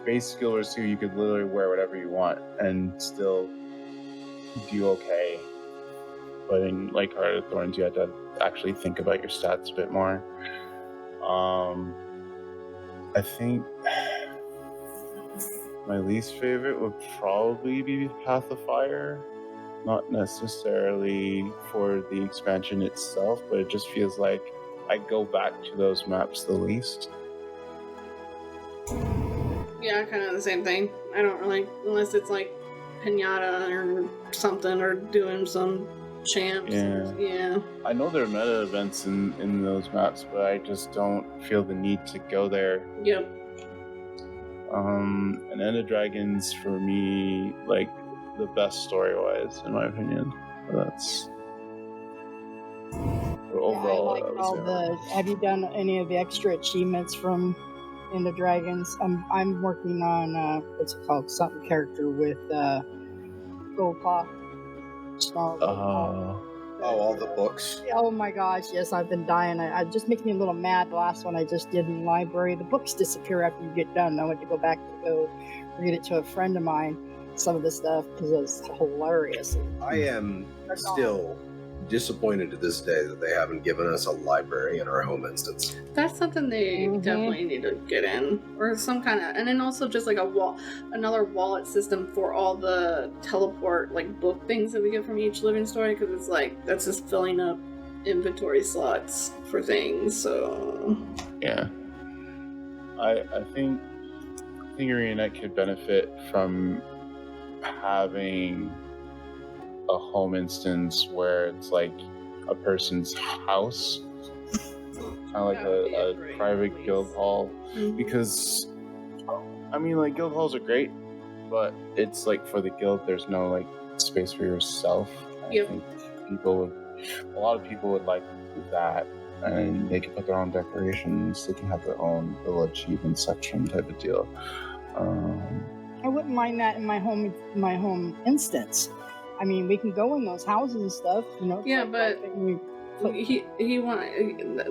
Base Guild Wars 2, you could literally wear whatever you want and still do okay. But in, like, Heart of Thorns, you had to actually think about your stats a bit more. I think... my least favorite would probably be Path of Fire. Not necessarily for the expansion itself, but it just feels like I go back to those maps the least. Yeah, kind of the same thing. I don't really, unless it's like Pinata or something, or doing some champs. Yeah. I know there are meta events in those maps, but I just don't feel the need to go there. Yep. And End of Dragons, for me, like, the best story-wise, in my opinion. That's... overall, yeah, I like all the... Have you done any of the extra achievements from End of Dragons? I'm working on what's it called? Something character with Goldclaw. All the books. Oh my gosh, yes, I've been dying. I just makes me a little mad. The last one I just did in the library, the books disappear after you get done. I went to go back to go read it to a friend of mine, some of the stuff, because it's hilarious. I am still disappointed to this day that they haven't given us a library in our home instance. That's something they definitely need to get in, or some kind of, and then also just like another wallet system for all the teleport like book things that we get from each living story, because it's like that's just filling up inventory slots for things. So yeah, I think ArenaNet could benefit from having a home instance where it's like a person's house, kind of like a private guild hall. Because I mean, like, guild halls are great, but it's like for the guild there's no like space for yourself. I think a lot of people would like that, and they can put their own decorations, they can have their own little achievement section type of deal. I wouldn't mind that in my home instance. I mean, we can go in those houses and stuff, you know. Yeah, but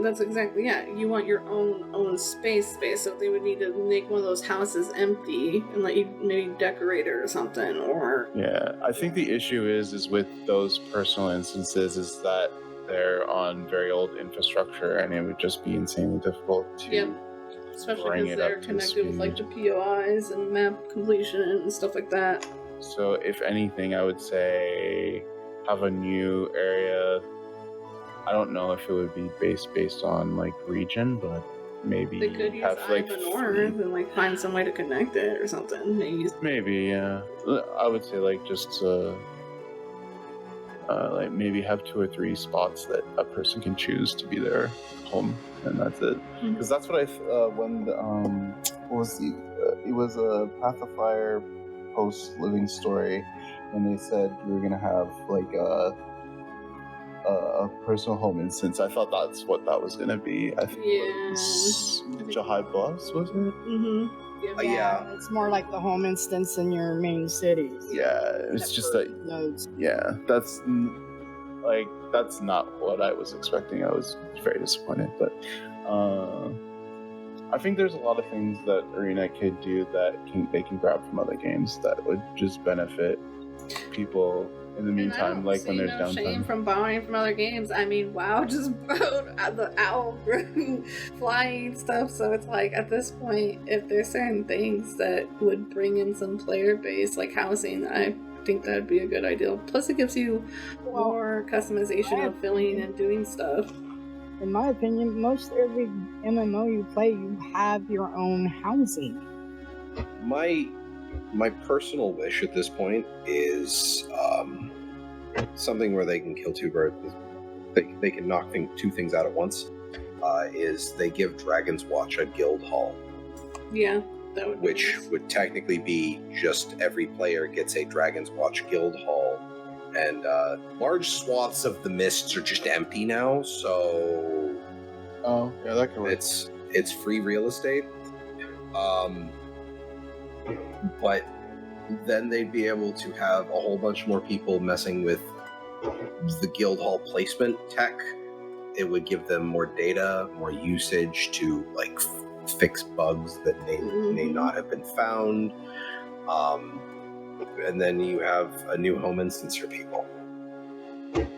that's exactly, yeah. You want your own space. So they would need to make one of those houses empty and let you maybe decorate it or something. Or yeah, I think the issue is with those personal instances is that they're on very old infrastructure, and it would just be insanely difficult to. Especially because they're connected with like the POIs and map completion and stuff like that. So if anything, I would say have a new area. I don't know if it would be based on like region, but maybe they could use have like North and like find some way to connect it or something. Maybe yeah. I would say like just like maybe have 2 or 3 spots that a person can choose to be their home, and that's it. Because that's what when the what was the it was a Path of Fire post living story, and they said we were gonna have like a personal home instance. I thought that's what that was gonna be. I think it was Jahai Bluffs, was it? Yeah, it's more like the home instance in your main cities. Yeah, it's just that nodes. Yeah, that's not what I was expecting. I was very disappointed, but I think there's a lot of things that Arena could do that they can grab from other games that would just benefit people in the meantime, like when there's downtime. Shame from borrowing from other games. I mean, WoW just borrowed the owl flying stuff, so it's like at this point, if there's certain things that would bring in some player base, like housing, I think that'd be a good idea. Plus, it gives you more customization of filling and doing stuff. In my opinion, most every MMO you play, you have your own housing. My personal wish at this point is something where they can kill two birds. They can knock two things out at once. Is they give Dragon's Watch a guild hall. Yeah, that would. Which would technically be just every player gets a Dragon's Watch guild hall, and large swaths of the mists are just empty now. So. Oh yeah, that can work. It's free real estate. But then they'd be able to have a whole bunch more people messing with the guild hall placement tech. It would give them more data, more usage to like fix bugs that may not have been found. And then you have a new home instance for people.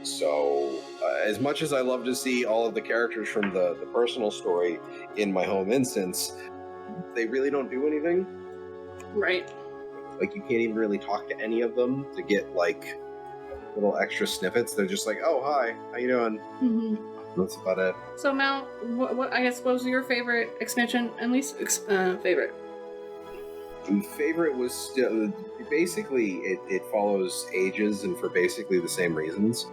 So as much as I love to see all of the characters from the personal story in my home instance, they really don't do anything. Right. Like, you can't even really talk to any of them to get, like, little extra snippets. They're just like, oh, hi, how you doing? Mm-hmm. That's about it. So, Mal, what was your favorite expansion, and least favorite? My favorite was still, basically, it follows Ages, and for basically the same reasons.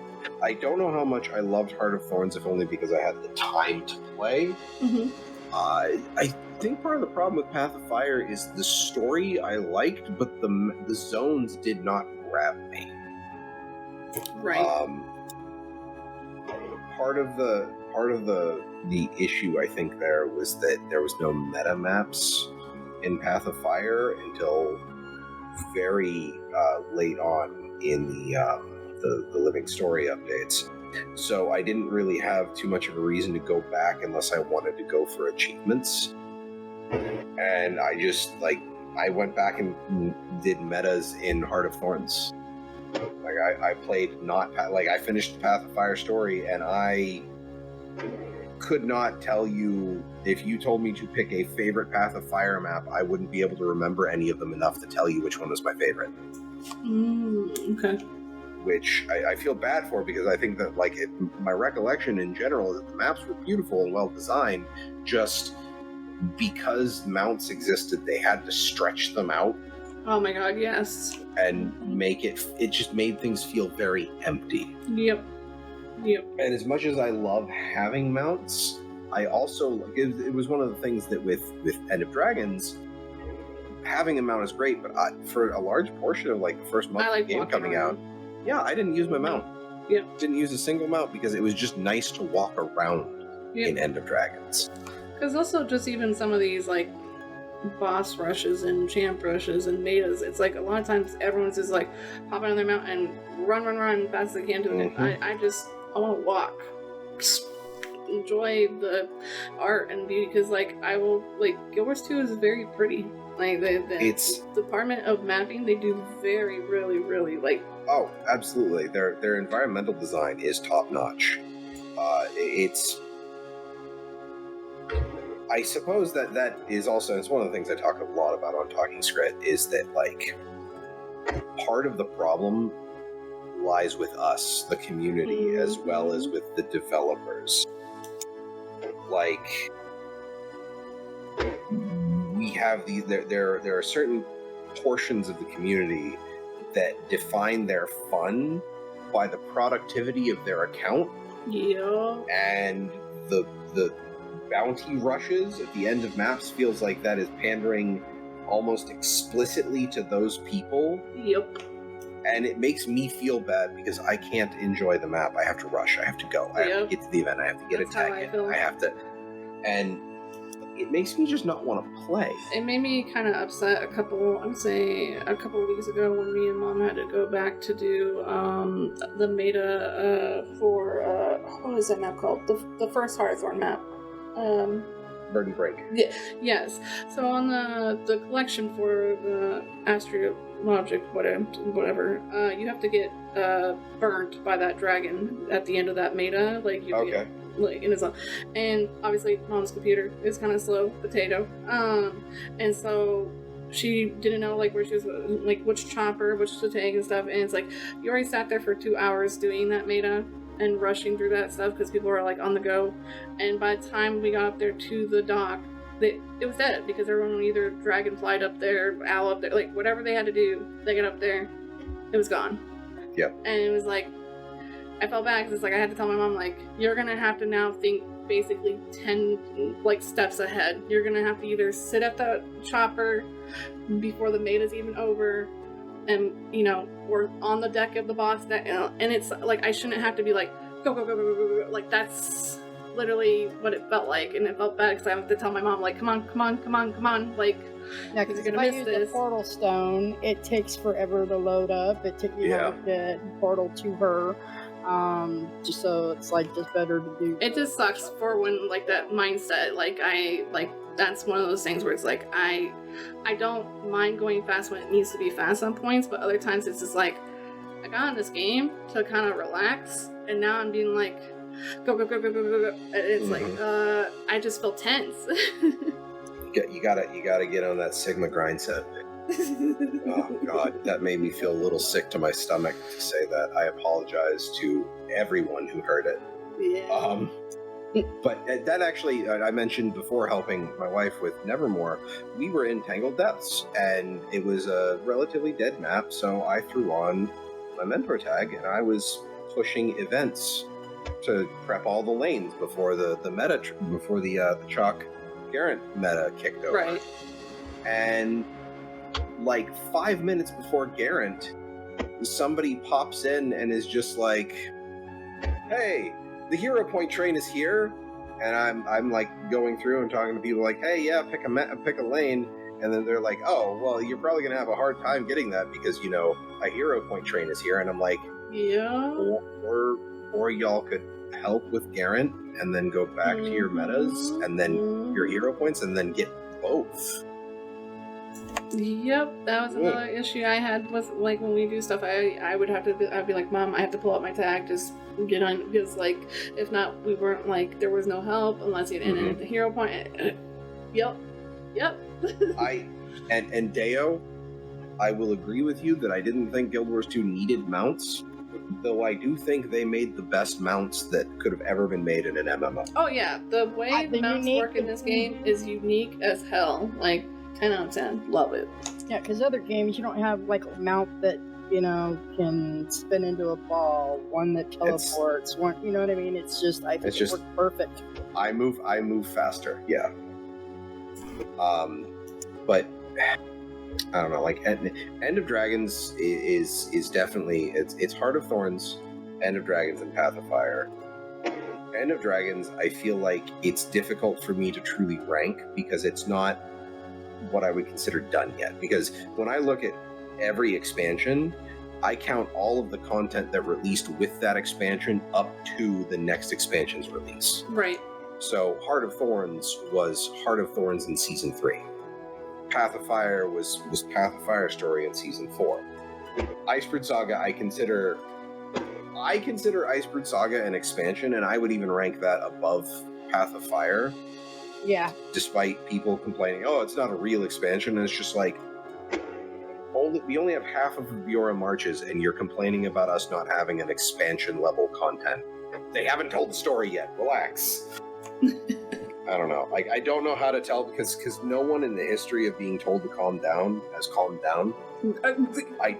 I don't know how much I loved Heart of Thorns, if only because I had the time to play. Mm-hmm. I think part of the problem with Path of Fire is the story I liked, but the zones did not grab me. Right. Part of the issue I think there was that there was no meta maps in Path of Fire until very late on in the Living Story updates. So I didn't really have too much of a reason to go back unless I wanted to go for achievements. And I just, I went back and did metas in Heart of Thorns. I played I finished the Path of Fire story, and I could not tell you, if you told me to pick a favorite Path of Fire map, I wouldn't be able to remember any of them enough to tell you which one was my favorite. Okay. Which I feel bad for, because I think that my recollection in general is that the maps were beautiful and well designed, just because mounts existed, they had to stretch them out. Oh my god, yes. And make it just made things feel very empty. Yep. And as much as I love having mounts, I also, it was one of the things that with End of Dragons, having a mount is great, but for a large portion of the first month of the game coming out, yeah, I didn't use my mount. Yeah. Didn't use a single mount because it was just nice to walk around in End of Dragons. Because also just even some of these boss rushes and champ rushes and metas, it's a lot of times everyone's just hopping on their mount and run fast as they can to it. I want to walk. Just enjoy the art and beauty, because I will Guild Wars 2 is very pretty. The department of mapping, they do very really oh, absolutely. Their environmental design is top notch. I suppose that is also, it's one of the things I talk a lot about on Talking Skritt, is that part of the problem lies with us, the community, as well as with the developers. We have there are certain portions of the community that define their fun by the productivity of their account. Yeah. And the bounty rushes at the end of maps feels like that is pandering almost explicitly to those people. Yep. And it makes me feel bad because I can't enjoy the map. I have to rush. I have to go. I have to get to the event. I have to get a tag in. I have to. And it makes me just not want to play. It made me kind of upset a couple of weeks ago when me and Mom had to go back to do the meta for what is that map called? The first Hearthorn map. burden break. Yeah, yes. So on the collection for the astrologic whatever, you have to get burnt by that dragon at the end of that meta. Like you Okay. get, like in his own. And obviously mom's computer is kind of slow potato. And so she didn't know like where she was, like which chopper, which to take and stuff. And it's like you already sat there for 2 hours doing that meta and rushing through that stuff because people were like on the go. And by the time we got up there to the dock, it was dead because everyone either dragonflied up there, owl up there, like whatever they had to do, they got up there, it was gone. Yeah. And it was like, I felt bad because it's like I had to tell my mom, like, you're gonna have to now think basically 10 like steps ahead. You're gonna have to either sit at the chopper before the meta's even over, and you know, we're on the deck of the boss deck, and it's like I shouldn't have to be like go go go go go go, like that's literally what it felt like, and it felt bad because I have to tell my mom like come on, like Yeah, because you're if gonna I miss use this. the portal stone, it takes forever to load up. It took me Yeah. like the portal to her. Just so it's like just better to do. It just sucks for when like that mindset, like I like that's one of those things where it's like I don't mind going fast when it needs to be fast on points, but other times it's just like I got in this game to kind of relax, and now I'm being like go go go go go go go. And it's like I just feel tense. You gotta get on that Sigma grind set. Oh God, that made me feel a little sick to my stomach to say that. I apologize to everyone who heard it. Yeah. But that actually, I mentioned before helping my wife with Nevermore, we were in Tangled Depths, and it was a relatively dead map, so I threw on my mentor tag, and I was pushing events to prep all the lanes before the meta, before the Chalk Garrett meta kicked over. Right. And like 5 minutes before Garrett, somebody pops in and is just like, hey, the hero point train is here. And I'm like going through and talking to people like, hey, yeah, pick a lane. And then they're like, oh, well, you're probably going to have a hard time getting that because, you know, a hero point train is here. And I'm like, Yeah. or y'all could help with Garrett and then go back to your metas and then your hero points and then get both. Yep, that was another issue I had with like when we do stuff. I would have to. I'd be like, Mom, I have to pull up my tag, just get on, because like if not, we weren't like there was no help unless you ended the hero point. Yep. And Deo, I will agree with you that I didn't think Guild Wars 2 needed mounts, though I do think they made the best mounts that could have ever been made in an MMO. Oh yeah, the way the mounts unique- work in this game is unique as hell. Like 10 out of 10, love it. Yeah, because other games you don't have like a mount that you know can spin into a ball, one that teleports, one. You know what I mean? It's just I think it worked perfect. I move faster. Yeah. But I don't know. Like End of Dragons is definitely it's Heart of Thorns, End of Dragons, and Path of Fire. End of Dragons, I feel like it's difficult for me to truly rank because it's not what I would consider done yet. Because when I look at every expansion, I count all of the content that released with that expansion up to the next expansion's release. Right. So Heart of Thorns was Heart of Thorns in Season 3. Path of Fire was Path of Fire story in Season 4. Icebrood Saga, I consider Icebrood Saga an expansion, and I would even rank that above Path of Fire. Yeah. Despite people complaining, oh, it's not a real expansion, and it's just like, we only have half of Viora Marches, and you're complaining about us not having an expansion level content. They haven't told the story yet. Relax. I don't know. Like, I don't know how to tell because no one in the history of being told to calm down has calmed down. I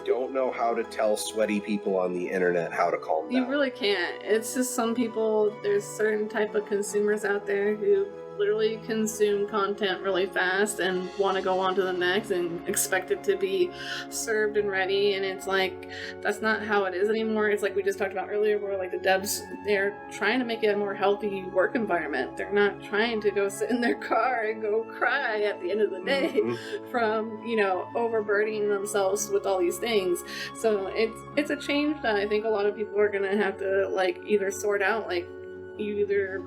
don't know how to tell sweaty people on the internet how to calm down. You really can't. It's just some people, there's certain type of consumers out there who literally consume content really fast and want to go on to the next and expect it to be served and ready, and it's like that's not how it is anymore. It's like we just talked about earlier where like the devs, they're trying to make it a more healthy work environment. They're not trying to go sit in their car and go cry at the end of the day from, you know, overburdening themselves with all these things. So it's a change that I think a lot of people are gonna have to like either sort out. Like you either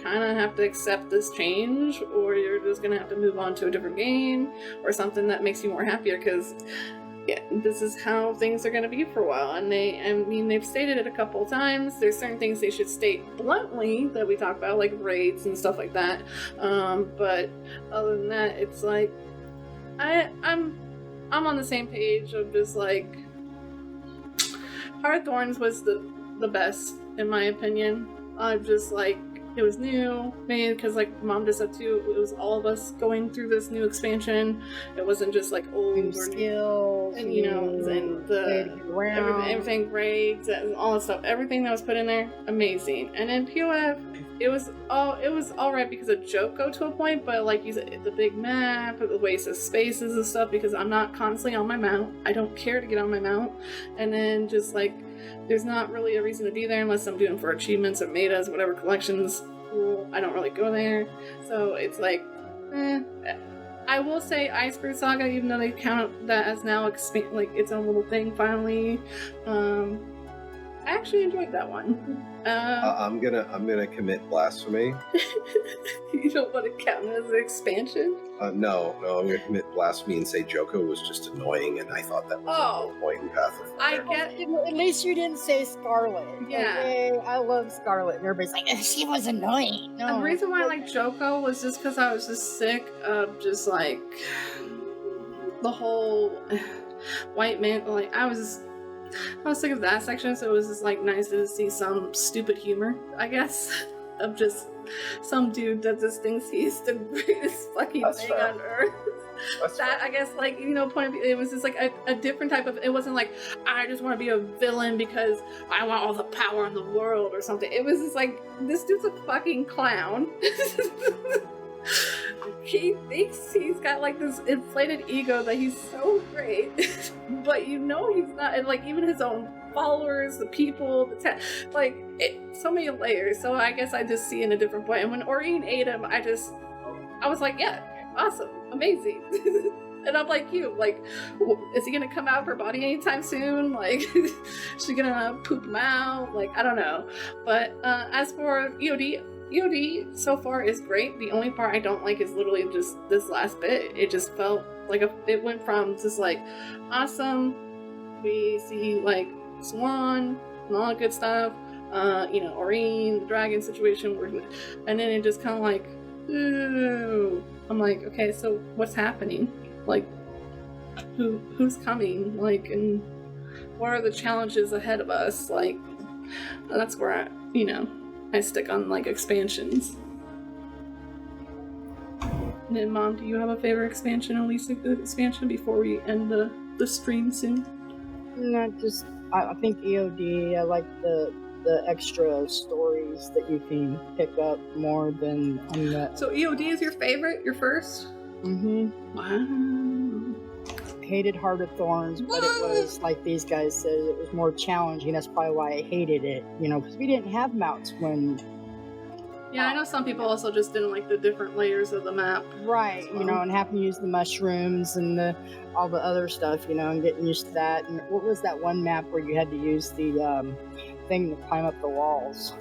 kind of have to accept this change, or you're just gonna have to move on to a different game or something that makes you more happier, because yeah, this is how things are going to be for a while. And they've stated it a couple of times. There's certain things they should state bluntly that we talk about, like raids and stuff like that. But other than that, it's like I'm on the same page of just like Heart of Thorns was the best in my opinion. I'm just like, it was new, maybe because like Mom just said too, it was all of us going through this new expansion. It wasn't just like old New or skills, and you know, and the everything raids and all that stuff, everything that was put in there, amazing. And then POF, it was all right because of Joko to a point, but like you said, the big map, the waste of spaces and stuff, because I'm not constantly on my mount. I don't care to get on my mount, and then just like, there's not really a reason to be there unless I'm doing for achievements or metas, whatever collections. Cool. I don't really go there, so it's like, I will say Iceberg Saga, even though they count that as now like its own little thing finally, I actually enjoyed that one. I'm gonna commit blasphemy. You don't want to count it as an expansion? No, I'm gonna commit blasphemy and say Joko was just annoying, and I thought that was a low point in Path of I Fire. get. At least you didn't say Scarlet. Yeah. Okay, I love Scarlet, and everybody's like, she was annoying. No. The reason why I like Joko was just because I was just sick of just like the whole white man. Like I was sick of that section, so it was just like nice to see some stupid humor, I guess, of just some dude that just thinks he's the greatest fucking That's thing fair. on earth. That's That, fine. I guess, like, you know, point of view, it was just like a different type of, it wasn't like, I just want to be a villain because I want all the power in the world or something. It was just like, this dude's a fucking clown. He thinks he's got like this inflated ego that he's so great, but you know he's not. And like even his own followers, the people, so many layers. So I guess I just see in a different point. And when Aurene ate him, I was like, yeah, awesome, amazing. And I'm like you, like, is he gonna come out of her body anytime soon? Like, is she gonna poop him out? Like, I don't know. But as for EOD so far is great. The only part I don't like is literally just this last bit. It just felt like it went from just like awesome, we see like Swan and all that good stuff, you know, Aurene, the dragon situation, and then it just kind of like, ooh. I'm like, okay, so what's happening? Like, who's coming? Like, and what are the challenges ahead of us? Like, that's where I stick on like expansions. And then, Mom, do you have a favorite expansion, at least expansion, before we end the stream soon? Not just, I think EOD. I like the extra stories that you can pick up more than on the. So EOD is your favorite, your first? Mm-hmm. Wow. Hated Heart of Thorns, but it was like these guys said, it was more challenging. That's probably why I hated it, because we didn't have mounts when. Yeah, I know some people also just didn't like the different layers of the map. Right, and having to use the mushrooms and all the other stuff, and getting used to that. And what was that one map where you had to use the thing to climb up the walls?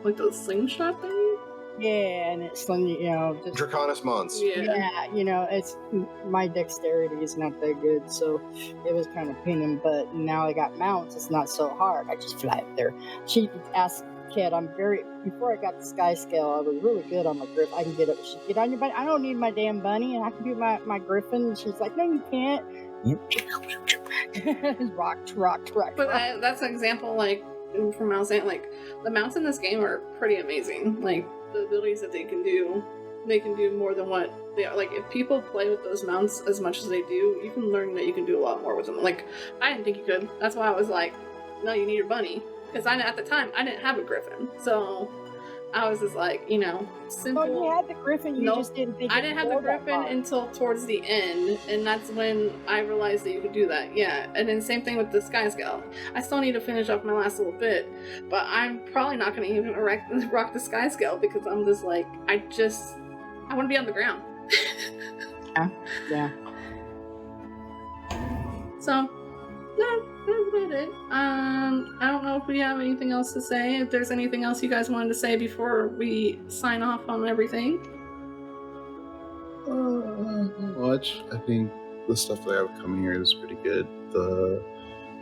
Like the slingshot thing? Yeah, and it's just Draconis Mons. Yeah, it's my dexterity is not that good, so it was kind of pinging. But now I got mounts; it's not so hard. I just fly up there. She asked Kid, before I got the sky scale, I was really good on my grip. I can get up. She get on your bunny. I don't need my damn bunny, and I can do my griffin. And she's like, no, you can't. rock. But that's an example, like from I was saying, like the mounts in this game are pretty amazing. Like the abilities that they can do more than what they are. Like if people play with those mounts as much as they do, you can learn that you can do a lot more with them. Like I didn't think you could. That's why I was like, no, you need your bunny. Because at the time, I didn't have a griffin. So I was just like, simple. Oh, you had the griffin, you just didn't think I didn't have the griffin until towards the end, and that's when I realized that you could do that. Yeah, and then same thing with the sky scale. I still need to finish off my last little bit, but I'm probably not going to even rock the sky scale because I'm just like, I want to be on the ground. Yeah. So, no, about it. I don't know if we have anything else to say. If there's anything else you guys wanted to say before we sign off on everything. Much. I think the stuff they have coming here is pretty good. The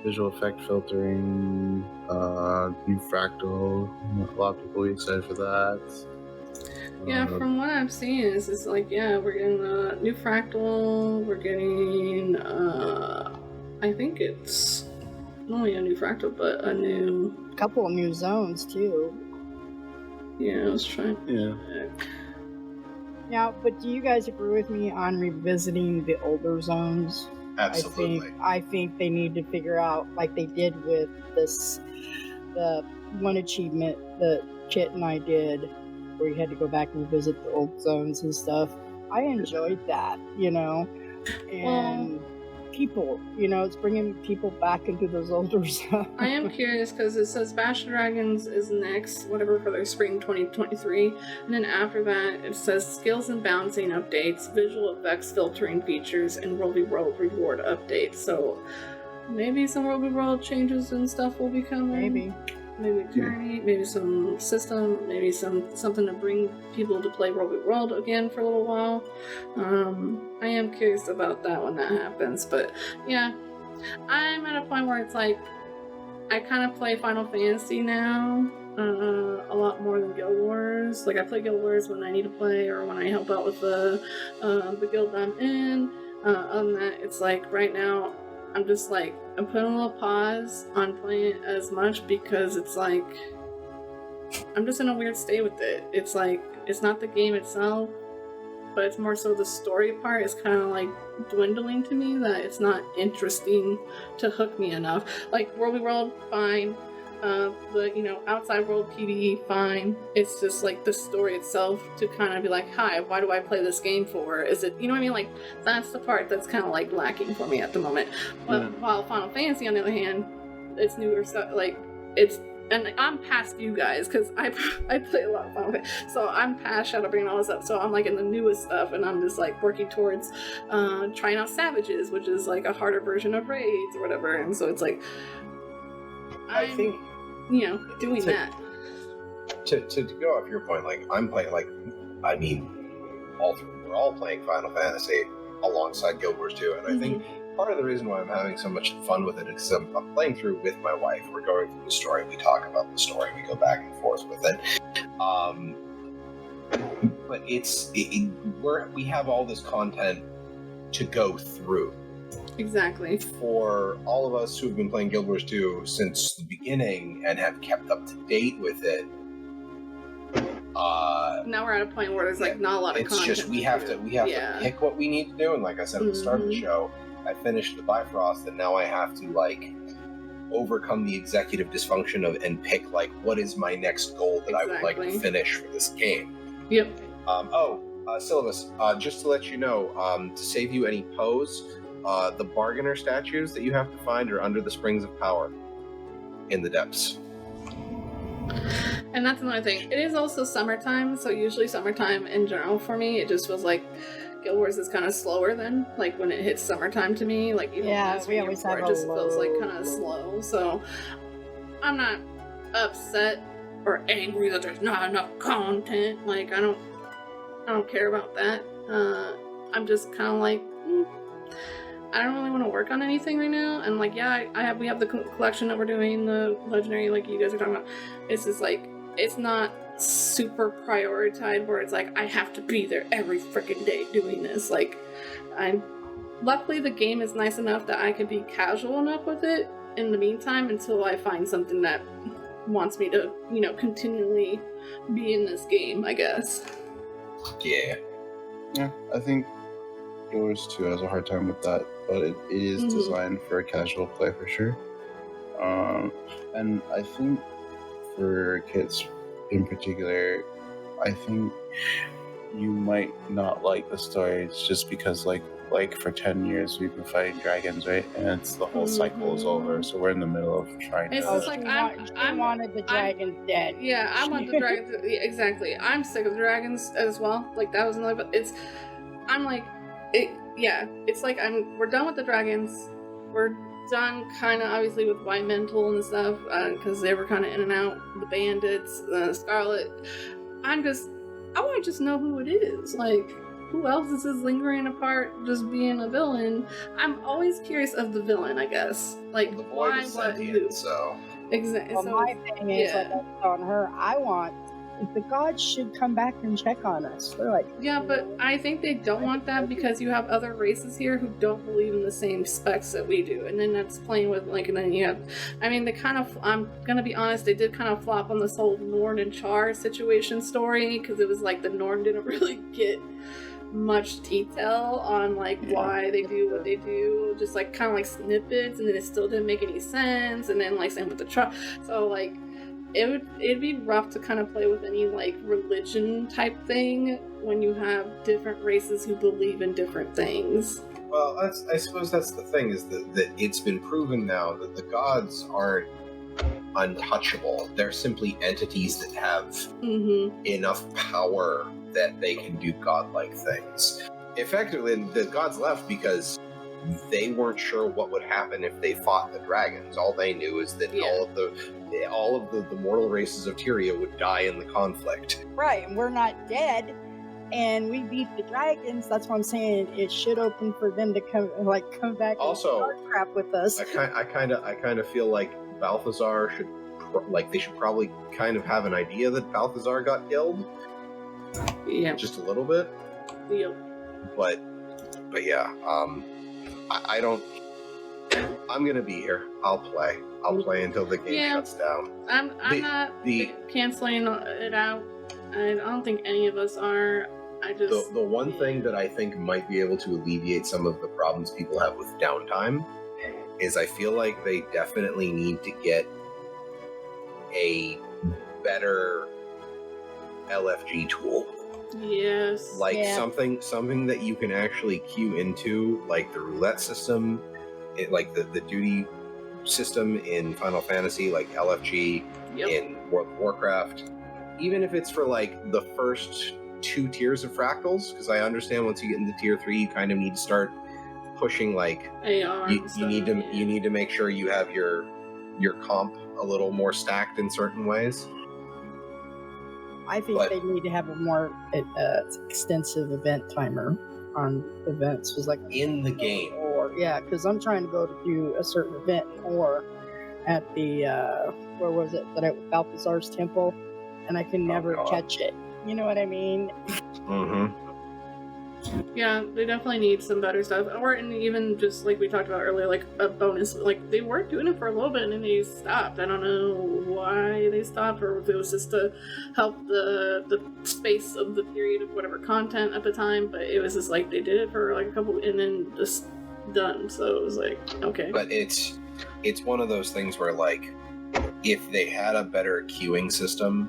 visual effect filtering, new fractal. A lot of people are excited for that. Yeah, from what I've seen, it's like, yeah, we're getting a new fractal. We're getting, I think it's not only a new fractal, but a new... couple of new zones, too. Yeah, I was trying... Yeah. Now, but do you guys agree with me on revisiting the older zones? Absolutely. I think they need to figure out, like they did with the one achievement that Kit and I did, where you had to go back and visit the old zones and stuff. I enjoyed that, and people, it's bringing people back into those older zones. I am curious because it says Bash Dragons is next, whatever, for their spring 2023, and then after that it says skills and balancing updates, visual effects filtering features, and World v World reward updates. So maybe some World v World changes and stuff will be coming. Maybe a journey, maybe some system, maybe something to bring people to play World v World again for a little while. I am curious about that when that happens, but yeah, I'm at a point where it's like I kind of play Final Fantasy now a lot more than Guild Wars. Like I play Guild Wars when I need to play or when I help out with the guild I'm in. Other than that, it's like right now I'm just like, I'm putting a little pause on playing it as much because it's like, I'm just in a weird state with it. It's like, it's not the game itself, but it's more so the story part is kind of like dwindling to me, that it's not interesting to hook me enough. Like World v World, fine. The outside world PvE, fine. It's just like the story itself to kind of be like, hi, why do I play this game for? Is it, you know what I mean? Like that's the part that's kind of like lacking for me at the moment. But while Final Fantasy, on the other hand, it's newer stuff. Like it's, and I'm past you guys because I play a lot of Final Fantasy, so I'm past Shadowbringing and all this stuff. So I'm like in the newest stuff, and I'm just like working towards trying out Savages, which is like a harder version of raids or whatever. And so it's like, I think. Doing that. To go off your point, like I'm playing, like I mean, we're all playing Final Fantasy alongside Guild Wars 2, and I think part of the reason why I'm having so much fun with it is because I'm playing through with my wife. We're going through the story, we talk about the story, we go back and forth with it. But we have all this content to go through. Exactly. For all of us who've been playing Guild Wars 2 since the beginning and have kept up to date with it, now we're at a point where there's like not a lot of content. It's just we have to pick what we need to do, and like I said at the start of the show, I finished the Bifrost, and now I have to like overcome the executive dysfunction of and pick like what is my next goal that I would like to finish for this game. Yep. Syllabus. Just to let you know, to save you any pose. The bargainer statues that you have to find are under the Springs of Power in the depths. And that's another thing. It is also summertime, so usually summertime in general for me, it just feels like Guild Wars is kind of slower than, like when it hits summertime to me. Like even we always have it just feels like kind of slow. So I'm not upset or angry that there's not enough content. Like I don't care about that. I'm just kind of like. I don't really want to work on anything right now, and like, yeah, we have the collection that we're doing, the legendary, like you guys are talking about. It's just like, it's not super prioritized where it's like, I have to be there every freaking day doing this. Like, luckily the game is nice enough that I can be casual enough with it in the meantime until I find something that wants me to, continually be in this game, I guess. Yeah. Yeah, I think Guild Wars 2 has a hard time with that, but it is designed for a casual play for sure. And I think for kids in particular, I think you might not like the stories just because like for 10 years we've been fighting dragons, right? And it's the whole cycle is over, so we're in the middle of trying it's to... Just like I wanted the dragons dead. Yeah, I want the dragons. Exactly. I'm sick of dragons as well. Like that was another, but I'm like, it's like we're done with the dragons. done kind of obviously with White Mental and stuff, because they were kind of in and out, the Bandits, Scarlet. I want to just know who it is. Like, who else is this lingering apart, just being a villain? I'm always curious of the villain, I guess. Like, The void why, is what, sentient, who? so Exactly. Well, So, my thing is, like yeah. I was on her, I want the gods should come back and check on us. They're like, yeah, but I think they don't want that because you have other races here who don't believe in the same specs that we do, and then that's playing with, like, and then you have, I mean, they kind of, I'm gonna be honest, they did kind of flop on this whole Norn and Char situation story, because it was like the Norn didn't really get much detail on, like, why they do what they do, just like kind of like snippets, and then it still didn't make any sense, and then like same with the Char, so like it'd be rough to kind of play with any like religion type thing when you have different races who believe in different things. well, I suppose that's the thing, is that it's been proven now that the gods aren't untouchable. They're simply entities that have Mm-hmm. enough power that they can do godlike things. Effectively, the gods left because they weren't sure what would happen if they fought the dragons. All they knew is that Yeah. all of the mortal races of Tyria would die in the conflict. right, and we're not dead, and we beat the dragons. That's what I'm saying. It should open for them to come back Also, and start crap with us. I kind of feel like Balthazar should they should probably kind of have an idea that Balthazar got killed, Yeah. just a little bit. Yeah. But yeah, I don't. I'm gonna be here. I'll play until the game Yeah. shuts down. I'm not the- canceling it out. I don't think any of us are. I just The one thing that I think might be able to alleviate some of the problems people have with downtime is I feel like they definitely need to get a better LFG tool. Yes. Like Yeah. something that you can actually queue into, like the roulette system, like the duty system in Final Fantasy, like LFG Yep. in World of Warcraft. Even if it's for like the first 2 tiers of fractals, because I understand once you get into tier 3, you kind of need to start pushing, like AR. you and stuff, need to yeah. you need to make sure you have your comp a little more stacked in certain ways. I think But- they need to have a more extensive event timer on events. Was like In the game. or yeah, because I'm trying to go to do a certain event or at the where was it that at Balthazar's temple, and I can never God. catch it. You know what I mean? Mm-hmm. Yeah, they definitely need some better stuff, or and even just like we talked about earlier, like a bonus. Like they were doing it for a little bit and then they stopped. I don't know why they stopped, or if it was just to help the space of the period of whatever content at the time. But it was just like they did it for like a couple and then just done. So it was like okay. But it's one of those things where, like, if they had a better queuing system,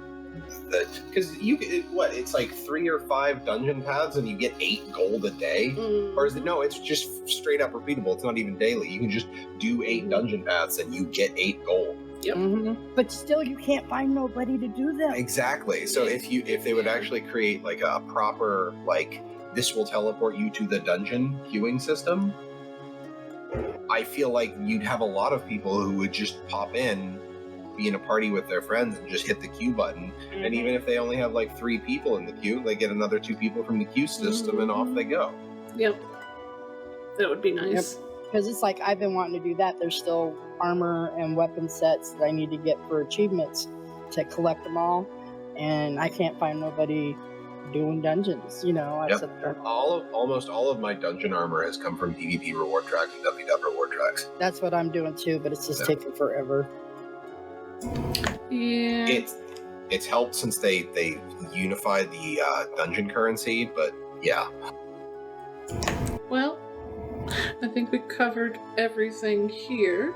that because you it's like 3 or 5 dungeon paths and you get 8 gold a day, Mm. or is it no? It's just straight up repeatable. It's not even daily. You can just do 8 dungeon paths and you get 8 gold. Yep. Mm-hmm. But still, you can't find nobody to do them. Exactly. So if they would actually create like a proper, like, this will teleport you to the dungeon queuing system, I feel like you'd have a lot of people who would just pop in, be in a party with their friends, and just hit the queue button. And even if they only have like 3 people in the queue, they get another 2 people from the queue system, and off they go. Yep. That would be nice. Because it's like I've been wanting to do that. There's still armor and weapon sets that I need to get for achievements to collect them all, and I can't find nobody doing dungeons. You know, I Yep. sit there. Almost all of my dungeon armor has come from PvP reward tracks and WW reward tracks. That's what I'm doing too, but it's just Yeah. taking forever. Yeah. It's helped since they unified the dungeon currency, but yeah. Well, I think we covered everything here.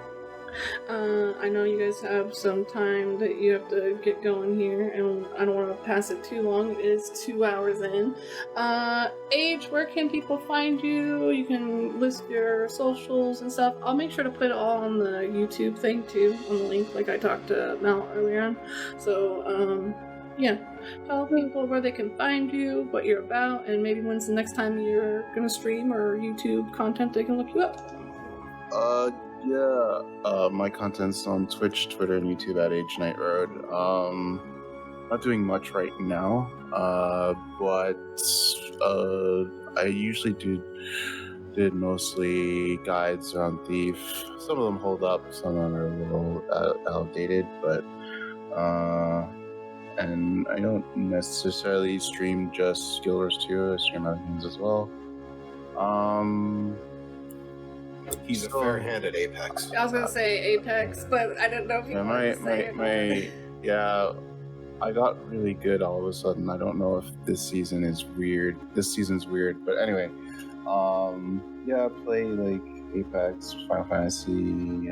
I know you guys have some time that you have to get going here, and I don't want to pass it too long. It is 2 hours in. Age, where can people find you? You can list your socials and stuff. I'll make sure to put it all on the YouTube thing too, on the link, like I talked to Mel earlier on. So, yeah. Tell people where they can find you, what you're about, and maybe when's the next time you're gonna stream or YouTube content they can look you up. My content's on Twitch, Twitter, and YouTube at AgeNightroad. Not doing much right now, but I usually did mostly guides around Thief. Some of them hold up, some of them are a little outdated, but and I don't necessarily stream just Guild Wars 2, I stream other things as well. He's a fair hand at Apex. I was gonna say Apex, but I didn't know if you wanted to say it. Yeah, I got really good all of a sudden. I don't know if this season is weird. This season's weird, but anyway, yeah, I play like Apex, Final Fantasy.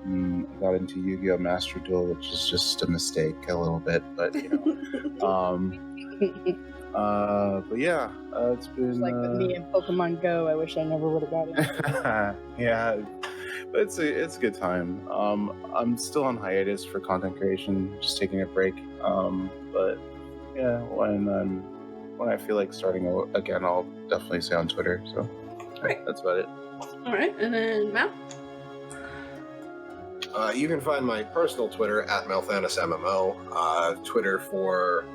I got into Yu-Gi-Oh! Master Duel, which is just a mistake a little bit, but you know. But yeah, it's been It's like with me in Pokemon Go. I wish I never would have got it. Yeah, but it's a good time. I'm still on hiatus for content creation, just taking a break. But yeah, when I feel like starting again, I'll definitely say on Twitter. So Right. that's about it. All right, and then Mal. You can find my personal Twitter at MalthanusMMO. Twitter for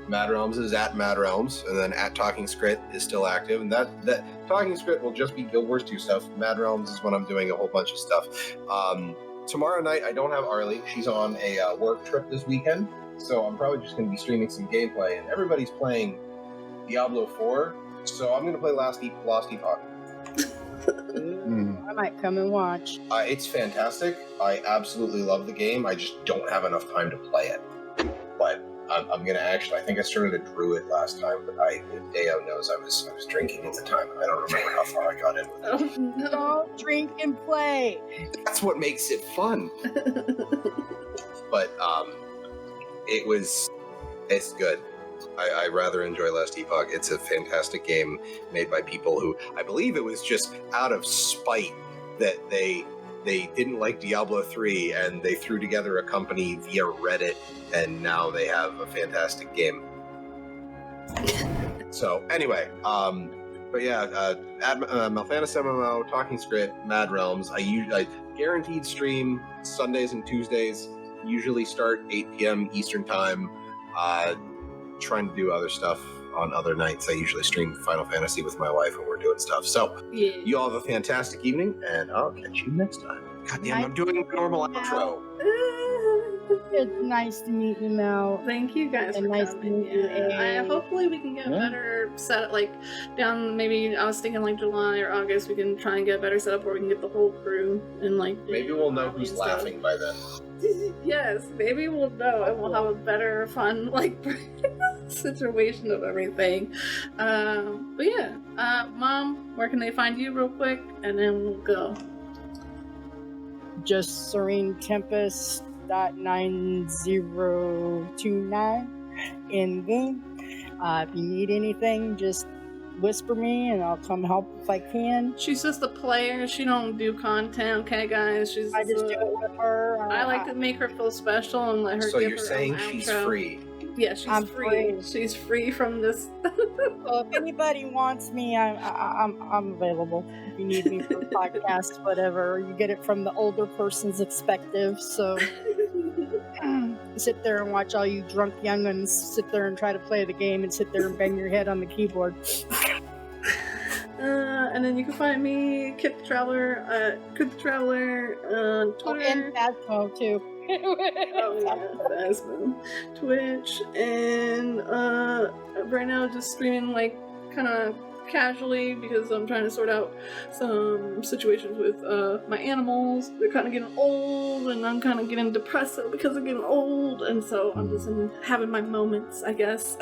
MAADRealms is at MAADRealms, and then at Talking Skritt is still active. And that Talking Skritt will just be Guild Wars 2 stuff. MAADRealms is when I'm doing a whole bunch of stuff. Tomorrow night I don't have Arlie. She's on a work trip this weekend, so I'm probably just going to be streaming some gameplay. And everybody's playing Diablo 4, so I'm going to play Lost Epoch. I might come and watch. It's fantastic. I absolutely love the game. I just don't have enough time to play it. But I'm gonna actually. I think I started a druid last time, but Deo knows I was drinking at the time, and I don't remember how far I got in with it. Oh, no. Don't drink and play. That's what makes it fun. But it's good. I rather enjoy Last Epoch. It's a fantastic game made by people who, I believe it was just out of spite that they didn't like Diablo 3 and they threw together a company via Reddit, and now they have a fantastic game. So anyway, but yeah, at MalthanusMMO, Talking Skritt, MAADRealms. I guaranteed stream Sundays and Tuesdays. Usually start 8 p.m. Eastern time. Trying to do other stuff on other nights. I usually stream Final Fantasy with my wife when we're doing stuff. So Yeah. you all have a fantastic evening, and I'll catch you next time. God damn, I'm doing a normal outro. It's nice to meet you, Mel. Thank you guys And for nice to coming. meet you, Yeah. Abe. Hopefully we can get Yeah. better set like down. Maybe I was thinking like July or August. We can try and get better set up where we can get the whole crew and like. Maybe we'll know who's and stuff. laughing by then. Yes, maybe we'll know and we'll have a better, fun like situation of everything. But yeah, Mom, where can they find you real quick, and then we'll go. Just SereneTempest.9029 in game. If you need anything, just whisper me and I'll come help if I can. She's just a player. She don't do content, okay, guys? She's I just do it with her. I like to make her feel special and let her. So give you're her saying own she's outro. free? Yeah, she's I'm free. free. She's free from this. So if anybody wants me, I'm available. If you need me for a podcast, whatever, you get it from the older person's perspective. So sit there and watch all you drunk young'uns sit there and try to play the game and sit there and bang your head on the keyboard. And then you can find me, Kit the Traveler, Kit the Traveler on Twitter. And Phasmo too. Oh yeah, Phasmo. Twitch, and right now just streaming like kind of casually because I'm trying to sort out some situations with my animals. They're kind of getting old, and I'm kind of getting depressed because they're getting old, and so I'm just having my moments, I guess.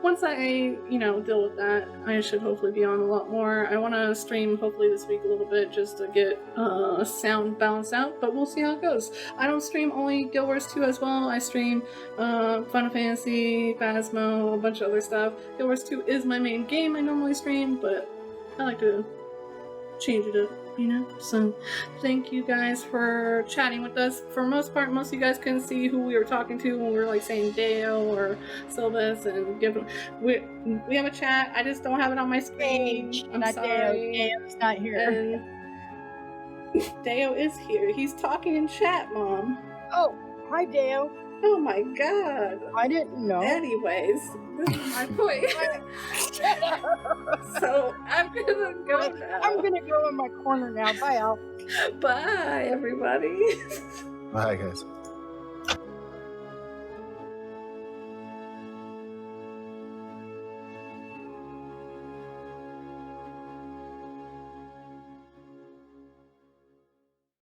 Once I, deal with that, I should hopefully be on a lot more. I want to stream hopefully this week a little bit just to get sound balanced out, but we'll see how it goes. I don't stream only Guild Wars 2 as well. I stream Final Fantasy, Phasmo, a bunch of other stuff. Guild Wars 2 is my main game I normally stream, but I like to change it up you know. So thank you guys for chatting with us. For most part, most of you guys couldn't see who we were talking to when we were like saying Dale or Silvus and give them. We have a chat. I just don't have it on my screen. I'm not sorry. Dale's not here. And Dale is here. He's talking in chat, Mom. Oh, hi Dale. Oh my God. I didn't know. Anyways, this is my point. So I'm gonna go now. I'm gonna go in my corner now. Bye, Al. Bye, everybody. Bye, guys.